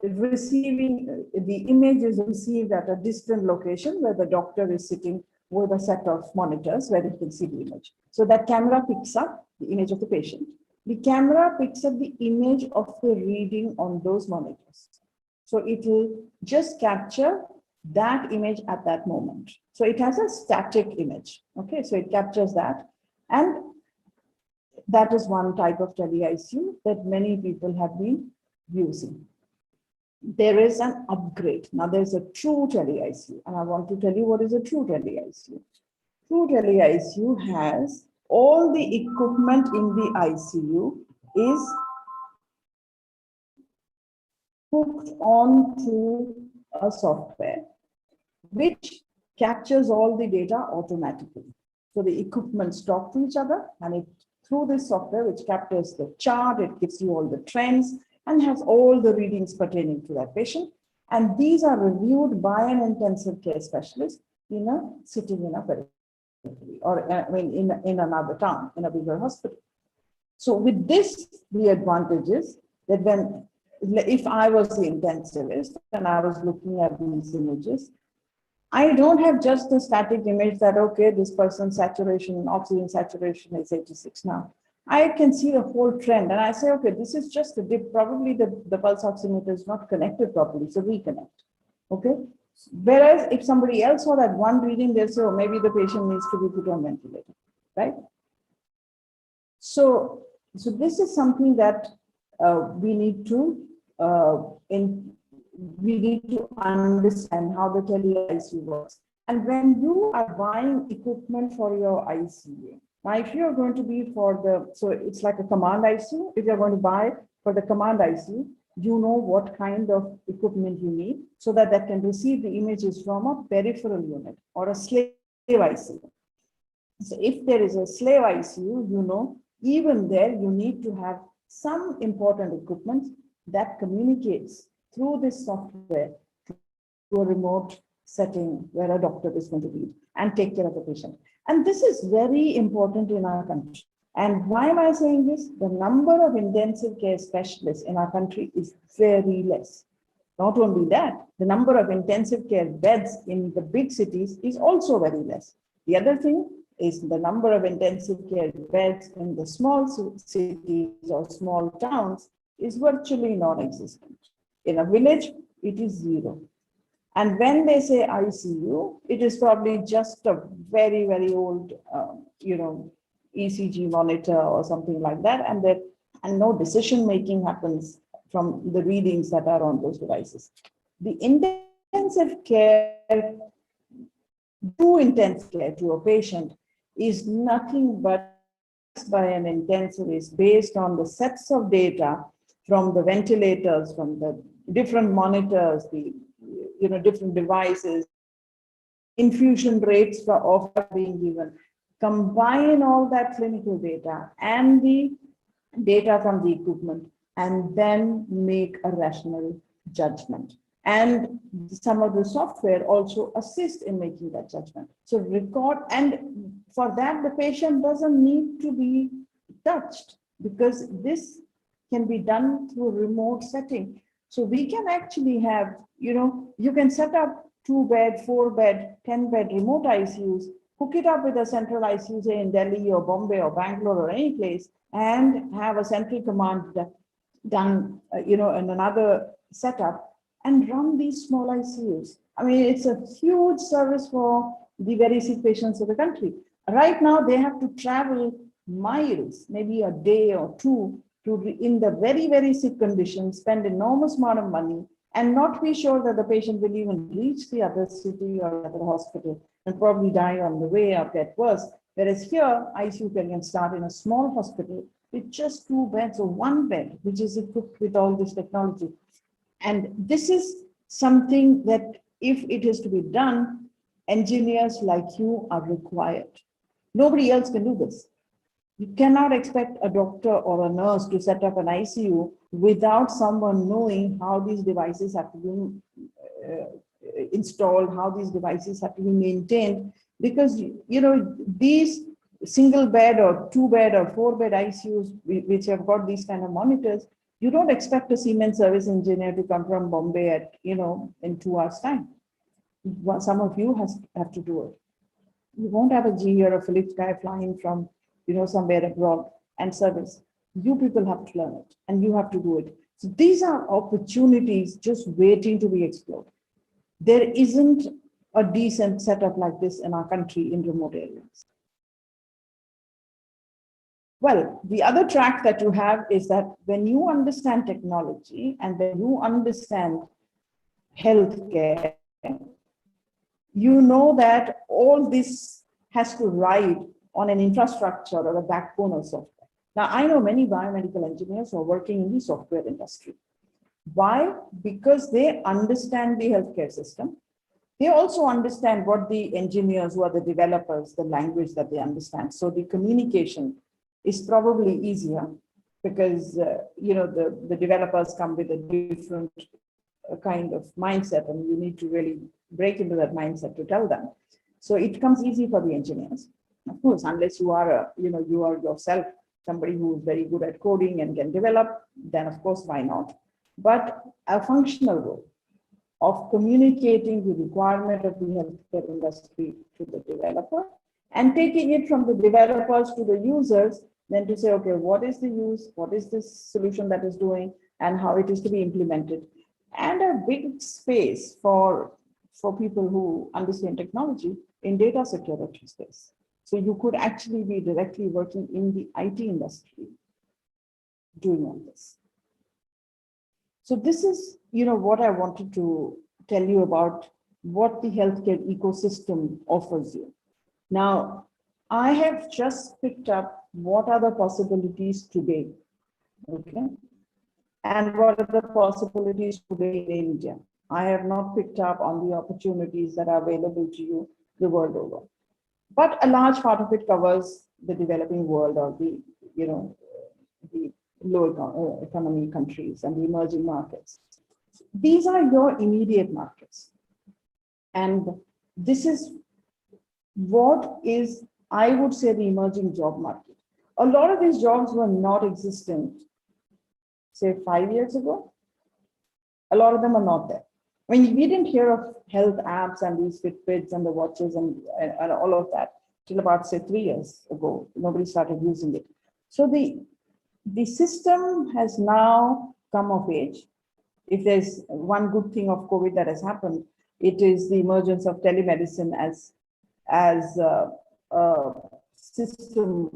image is received at a distant location where the doctor is sitting with a set of monitors where it can see the image. So that camera picks up the image of the patient. The camera picks up the image of the reading on those monitors. So it will just capture that image at that moment. So it has a static image. Okay, so it captures that. And that is one type of tele-ICU that many people have been using. There is an upgrade. Now there's a true tele-ICU, and I want to tell you what is a true tele-ICU. True tele-ICU has all the equipment in the ICU is hooked onto a software which captures all the data automatically. So the equipments talk to each other, and through this software, which captures the chart, it gives you all the trends and has all the readings pertaining to that patient. And these are reviewed by an intensive care specialist sitting in a periphery or in another town, in a bigger hospital. So with this, the advantage is that if I was the intensivist and I was looking at these images, I don't have just a static image that, okay, this person's saturation, oxygen saturation is 86 now. I can see the whole trend and I say, okay, this is just a dip. Probably the pulse oximeter is not connected properly, so reconnect. Okay. Whereas if somebody else saw that one reading, they'll say, oh, maybe the patient needs to be put on ventilator, right? So this is something that we need to understand how the tele-ICU works. And when you are buying equipment for your ICU, Now, if you're going to be so it's like a command ICU. If you're going to buy for the command ICU, you know what kind of equipment you need so that can receive the images from a peripheral unit or a slave ICU. So if there is a slave ICU, you know, even there you need to have some important equipment that communicates through this software to a remote setting where a doctor is going to be and take care of the patient. And this is very important in our country. And why am I saying this? The number of intensive care specialists in our country is very less. Not only that, the number of intensive care beds in the big cities is also very less. The other thing is the number of intensive care beds in the small cities or small towns is virtually non-existent. In a village, it is zero. And when they say ICU, it is probably just a very, very old, ECG monitor or something like that, and no decision-making happens from the readings that are on those devices. The intensive care, true intensive care to a patient is nothing but by an intensivist based on the sets of data from the ventilators, from the different monitors, the different devices, infusion rates of being given. Combine all that clinical data and the data from the equipment, and then make a rational judgment. And some of the software also assist in making that judgment. So record, and for that, the patient doesn't need to be touched because this can be done through a remote setting. So we can actually have, you can set up 2-bed, 4-bed, 10-bed remote ICUs, hook it up with a central ICU, say in Delhi or Bombay or Bangalore or any place, and have a central command done, in another setup, and run these small ICUs. I mean, it's a huge service for the very sick patients of the country. Right now, they have to travel miles, maybe a day or two, in the very, very sick condition, spend enormous amount of money, and not be sure that the patient will even reach the other city or other hospital, and probably die on the way or get worse. Whereas here, ICU can start in a small hospital with just 2 beds or 1 bed, which is equipped with all this technology. And this is something that if it is to be done, engineers like you are required. Nobody else can do this. You cannot expect a doctor or a nurse to set up an ICU without someone knowing how these devices have to be installed, how these devices have to be maintained, because these single bed or 2-bed or 4-bed ICUs, which have got these kind of monitors, you don't expect a Siemens service engineer to come from Bombay at in 2 hours time. Some of you have to do it. You won't have a GE or a Philips guy flying from somewhere abroad and service. You people have to learn it, and you have to do it. So these are opportunities just waiting to be explored. There isn't a decent setup like this in our country in remote areas. Well, the other track that you have is that when you understand technology and when you understand healthcare, you know that all this has to ride on an infrastructure or a backbone of software. Now, I know many biomedical engineers who are working in the software industry. Why? Because they understand the healthcare system. They also understand what the engineers who are the developers, the language that they understand. So the communication is probably easier because the developers come with a different kind of mindset, and you need to really break into that mindset to tell them. So it comes easy for the engineers. Of course, unless you are you are yourself somebody who is very good at coding and can develop, then of course, why not? But a functional role of communicating the requirement of the healthcare industry to the developer and taking it from the developers to the users, then to say, okay, what is the use? What is this solution that is doing and how it is to be implemented? And a big space for people who understand technology in data security space. So you could actually be directly working in the IT industry doing all this. So this is, what I wanted to tell you about what the healthcare ecosystem offers you. Now, I have just picked up what are the possibilities today, okay? And what are the possibilities today in India? I have not picked up on the opportunities that are available to you the world over. But a large part of it covers the developing world or the, the low economy countries and the emerging markets. These are your immediate markets. And this is what is, I would say, the emerging job market. A lot of these jobs were not existent, say 5 years ago. A lot of them are not there. I mean, we didn't hear of health apps and these Fitbits and the watches and all of that till about, say, 3 years ago. Nobody started using it. So the system has now come of age. If there's one good thing of COVID that has happened, it is the emergence of telemedicine as a system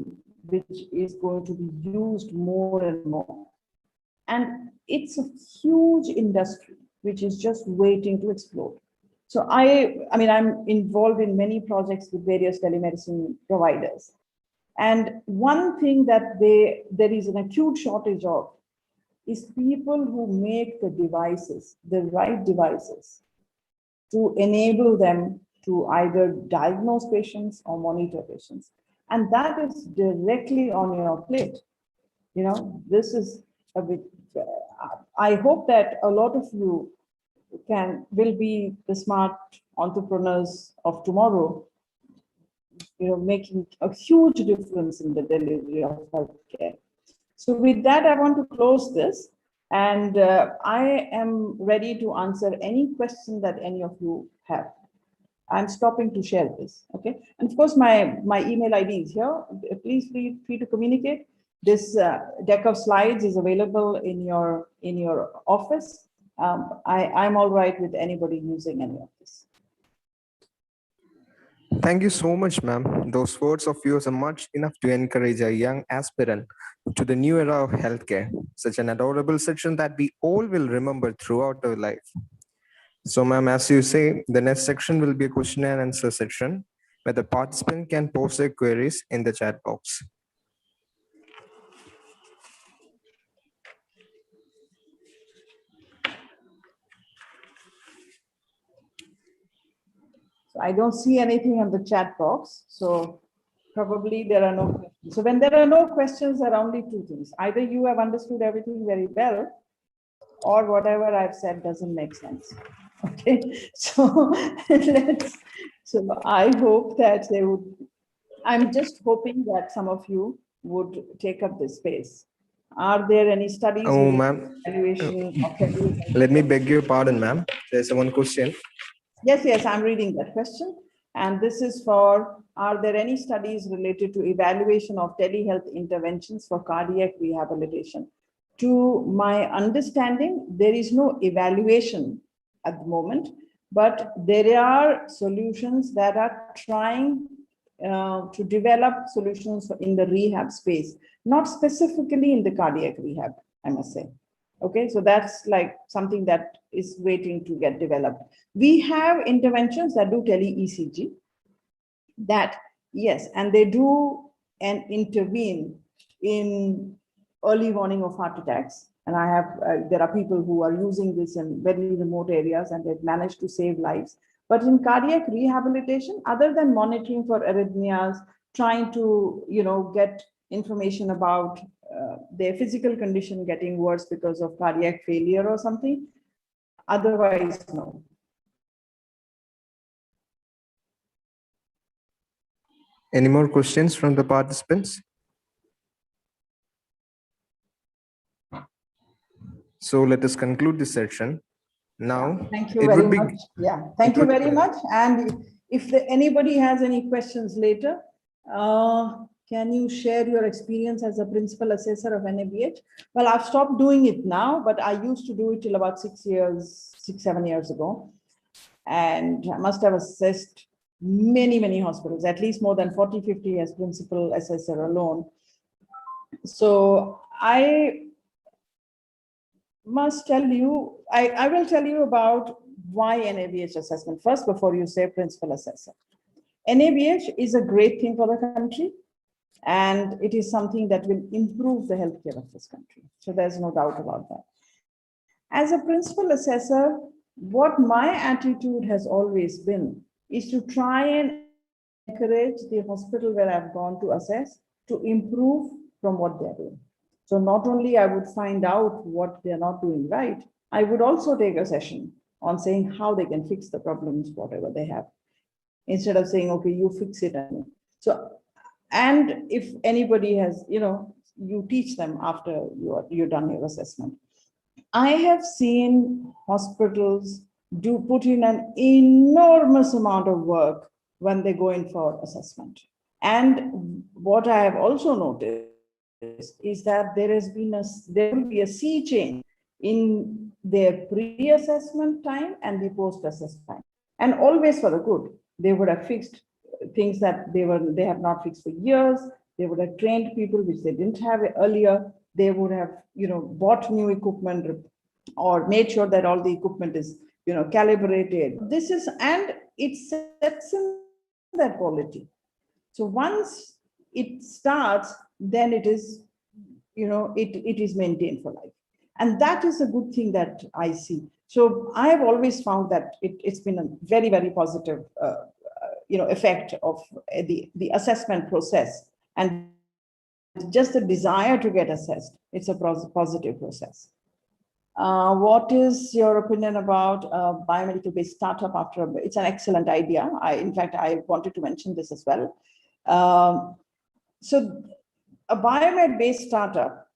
which is going to be used more and more. And it's a huge industry which is just waiting to explode. So I mean, I'm involved in many projects with various telemedicine providers. And one thing that there is an acute shortage of is people who make the devices, the right devices, to enable them to either diagnose patients or monitor patients. And that is directly on your plate. This is a bit, I hope that a lot of you will be the smart entrepreneurs of tomorrow, making a huge difference in the delivery of healthcare. So with that, I want to close this, and I am ready to answer any question that any of you have. I'm stopping to share this, okay? And of course, my email ID is here. Please feel free to communicate. This deck of slides is available in your office. I'm all right with anybody using any of this. Thank you so much, ma'am. Those words of yours are much enough to encourage a young aspirant to the new era of healthcare. Such an adorable section that we all will remember throughout our life. So, ma'am, as you say, the next section will be a question and answer section where the participant can post their queries in the chat box. So I don't see anything in the chat box. So probably there are no questions. So when there are no questions, there are only two things. Either you have understood everything very well, or whatever I've said doesn't make sense. Okay, so so I hope that I'm just hoping that some of you would take up this space. Are there any studies? Oh, ma'am. Let me beg your pardon, ma'am. There's one question. Yes, I'm reading that question. And this is for, are there any studies related to evaluation of telehealth interventions for cardiac rehabilitation? To my understanding, there is no evaluation at the moment, but there are solutions that are trying to develop solutions in the rehab space, not specifically in the cardiac rehab, I must say. Okay, so that's like something that is waiting to get developed. We have interventions that do tele-ECG, that, yes, and they do and intervene in early warning of heart attacks. And I have, there are people who are using this in very remote areas and they've managed to save lives. But in cardiac rehabilitation, other than monitoring for arrhythmias, trying to, get information about their physical condition getting worse because of cardiac failure or something, otherwise, no. Any more questions from the participants? So let us conclude this section. Now, thank you very much. Yeah, thank you very much. And if anybody has any questions later, can you share your experience as a principal assessor of NABH? Well, I've stopped doing it now, but I used to do it till about 6, 7 years ago. And I must have assessed many hospitals, at least more than 40, 50 as principal assessor alone. So I must tell you, I will tell you about why NABH assessment first before you say principal assessor. NABH is a great thing for the country, and it is something that will improve the healthcare of this country. So there's no doubt about that. As a principal assessor, what my attitude has always been is to try and encourage the hospital where I've gone to assess to improve from what they're doing. So not only I would find out what they're not doing right, I would also take a session on saying how they can fix the problems, whatever they have, instead of saying, okay, you fix it. So, and if anybody has, you teach them after you're done your assessment. I have seen hospitals put in an enormous amount of work when they go in for assessment. And what I have also noticed is that there will be a sea change in their pre-assessment time and the post-assessment time, and always for the good. They would have fixed things that they have not fixed for years. They would have trained people which they didn't have earlier. They would have, bought new equipment or made sure that all the equipment is, calibrated. And it sets in that quality. So once it starts, then it is, it is maintained for life. And that is a good thing that I see. So I have always found that it's been a very, very positive, effect of the assessment process, and just the desire to get assessed. It's a positive process. What is your opinion about biomedical-based startup it's an excellent idea. In fact, I wanted to mention this as well. So a biomed-based startup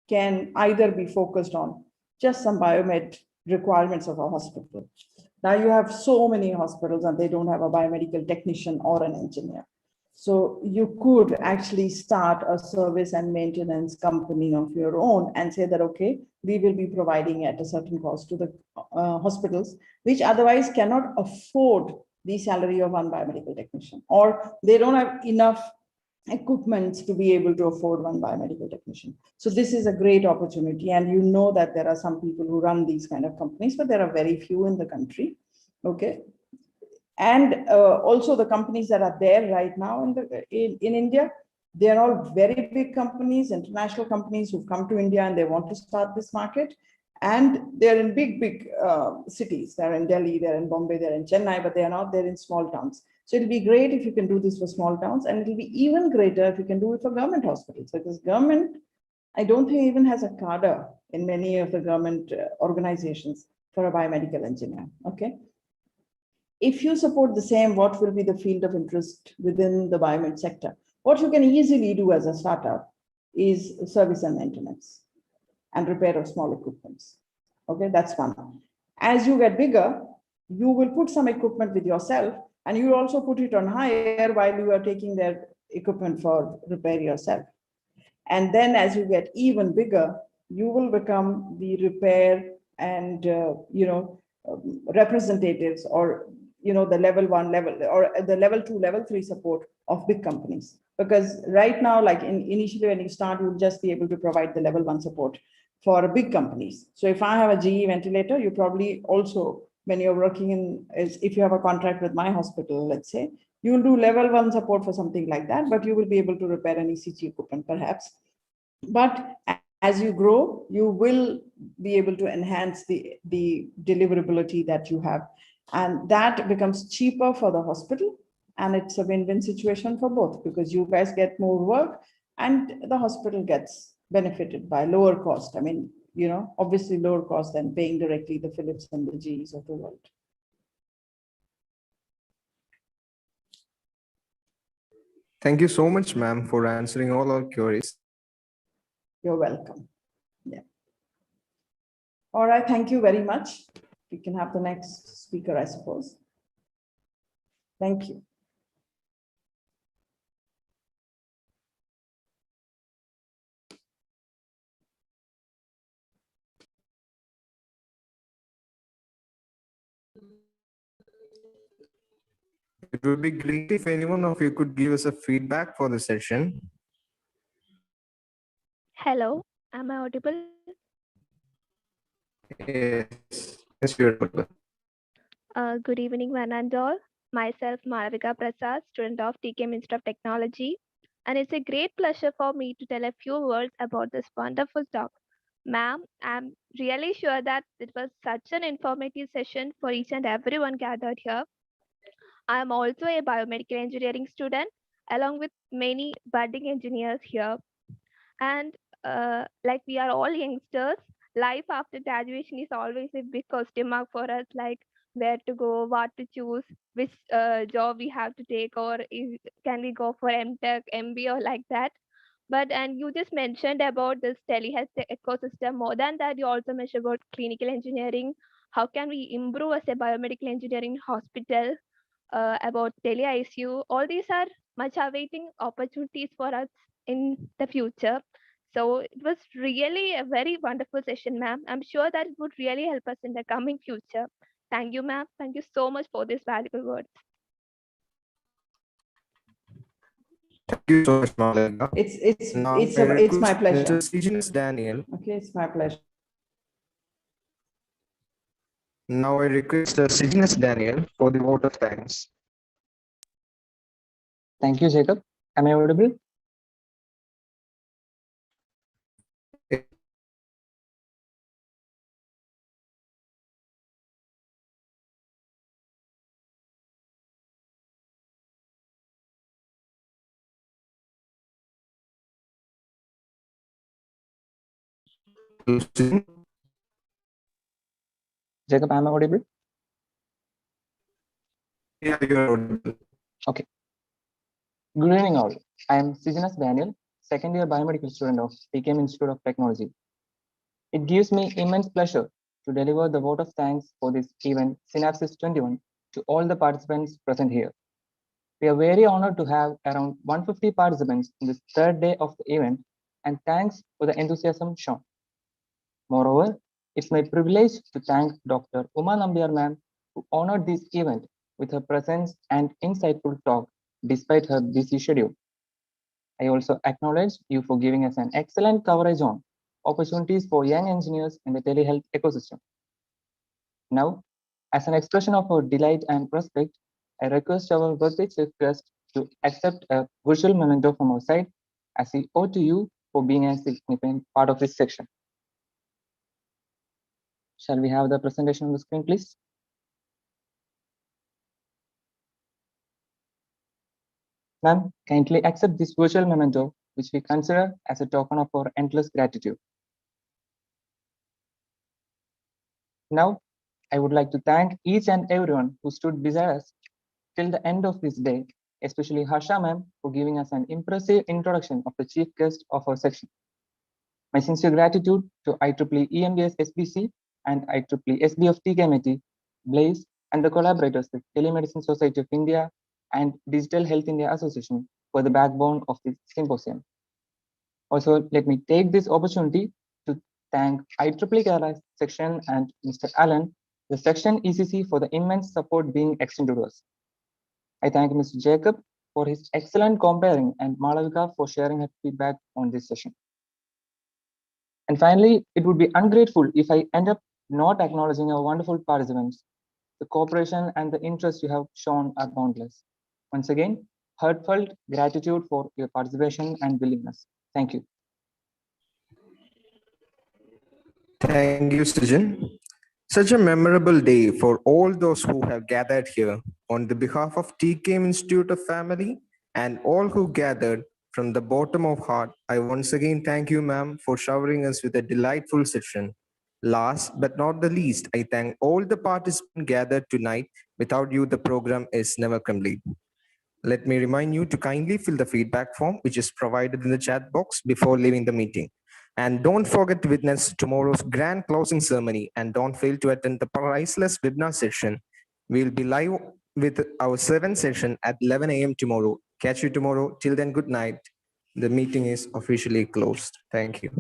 can either be focused on just some biomed requirements of a hospital. Now you have so many hospitals and they don't have a biomedical technician or an engineer. So you could actually start a service and maintenance company of your own and say that, okay, we will be providing at a certain cost to the hospitals, which otherwise cannot afford the salary of one biomedical technician, or they don't have enough equipment to be able to afford one biomedical technician. So this is a great opportunity. And you know that there are some people who run these kind of companies, but there are very few in the country. Okay. And also the companies that are there right now in India, they are all very big companies, international companies who've come to India and they want to start this market. And they're in big cities. They're in Delhi, they're in Bombay, they're in Chennai, but they are not there in small towns. So it'll be great if you can do this for small towns, and it'll be even greater if you can do it for government hospitals, because government, I don't think even has a cadre in many of the government organizations for a biomedical engineer. Okay. If you support the same, what will be the field of interest within the biomed sector? What you can easily do as a startup is service and maintenance and repair of small equipments. Okay, that's one. As you get bigger, you will put some equipment with yourself, and you also put it on hire while you are taking their equipment for repair yourself. And then as you get even bigger, you will become the repair and representatives, or the level 1, level, or the level 2, level 3 support of big companies. Because right now, like initially when you start, you'll just be able to provide the level 1 support for big companies. So if I have a GE ventilator, you probably also, when you're working if you have a contract with my hospital, let's say, you will do level 1 support for something like that, but you will be able to repair an ECG equipment perhaps. But as you grow, you will be able to enhance the deliverability that you have. And that becomes cheaper for the hospital. And it's a win-win situation for both, because you guys get more work and the hospital gets benefited by lower cost. I mean, obviously lower cost than paying directly the Philips and the GEs of the world. Thank you so much, ma'am, for answering all our queries. You're welcome. Yeah. All right, thank you very much. We can have the next speaker, I suppose. Thank you. It would be great if anyone of you could give us a feedback for the session. Hello, am I audible? Yes, you're audible. Good evening, one and all. myself Malavika Prasad, student of TKM Institute of Technology, and it's a great pleasure for me to tell a few words about this wonderful talk. Ma'am, I'm really sure that it was such an informative session for each and everyone gathered here. I am also a biomedical engineering student, along with many budding engineers here. And like we are all youngsters, life after graduation is always a big question mark for us, like where to go, what to choose, which job we have to take, or can we go for MTech, MB, or like that. But and you just mentioned about this telehealth ecosystem. More than that, you also mentioned about clinical engineering. How can we improve as a biomedical engineering hospital? About tele ICU. All these are much awaiting opportunities for us in the future. So it was really a very wonderful session, ma'am. I'm sure that it would really help us in the coming future. Thank you, ma'am. Thank you so much for this valuable words. Thank you so much, Malika. It's my pleasure. Mr. Daniel. Okay, it's my pleasure. Now I request Signus Daniel for the vote of thanks. Thank you, Jacob. Am I audible? Jacob, am I audible? Yeah, you are audible. Okay. Good evening, all. I am Signus Daniel, second year biomedical student of TKM Institute of Technology. It gives me immense pleasure to deliver the vote of thanks for this event, Synapsis 21, to all the participants present here. We are very honored to have around 150 participants in this third day of the event, and thanks for the enthusiasm shown. Moreover, it's my privilege to thank Dr. Uma Nambiar ma'am, who honored this event with her presence and insightful talk despite her busy schedule. I also acknowledge you for giving us an excellent coverage on opportunities for young engineers in the telehealth ecosystem. Now, as an expression of our delight and respect, I request our birthday chief guest to accept a virtual memento from our side as we owe to you for being a significant part of this section. Shall we have the presentation on the screen, please? Ma'am, kindly accept this virtual memento, which we consider as a token of our endless gratitude. Now, I would like to thank each and everyone who stood beside us till the end of this day, especially Harsha ma'am for giving us an impressive introduction of the chief guest of our section. My sincere gratitude to IEEE EMBS SBC and IEEE SB of TKMIT, Blaze, and the collaborators with Telemedicine Society of India and Digital Health India Association for the backbone of this symposium. Also, let me take this opportunity to thank IEEE Kerala section and Mr. Allen, the section ECC, for the immense support being extended to us. I thank Mr. Jacob for his excellent comparing and Malavika for sharing her feedback on this session. And finally, it would be ungrateful if I end up not acknowledging our wonderful participants. The cooperation and the interest you have shown are boundless. Once again, heartfelt gratitude for your participation and willingness. Thank you. Thank you, Sujan. Such a memorable day for all those who have gathered here. On the behalf of TKM Institute of Family and all who gathered, from the bottom of heart, I once again thank you, ma'am, for showering us with a delightful session. Last but not the least, I thank all the participants gathered tonight. Without you, the program is never complete. Let me remind you to kindly fill the feedback form, which is provided in the chat box before leaving the meeting. And don't forget to witness tomorrow's grand closing ceremony, and don't fail to attend the priceless webinar session. We'll be live with our 7th session at 11 a.m. tomorrow. Catch you tomorrow. Till then, good night. The meeting is officially closed. Thank you.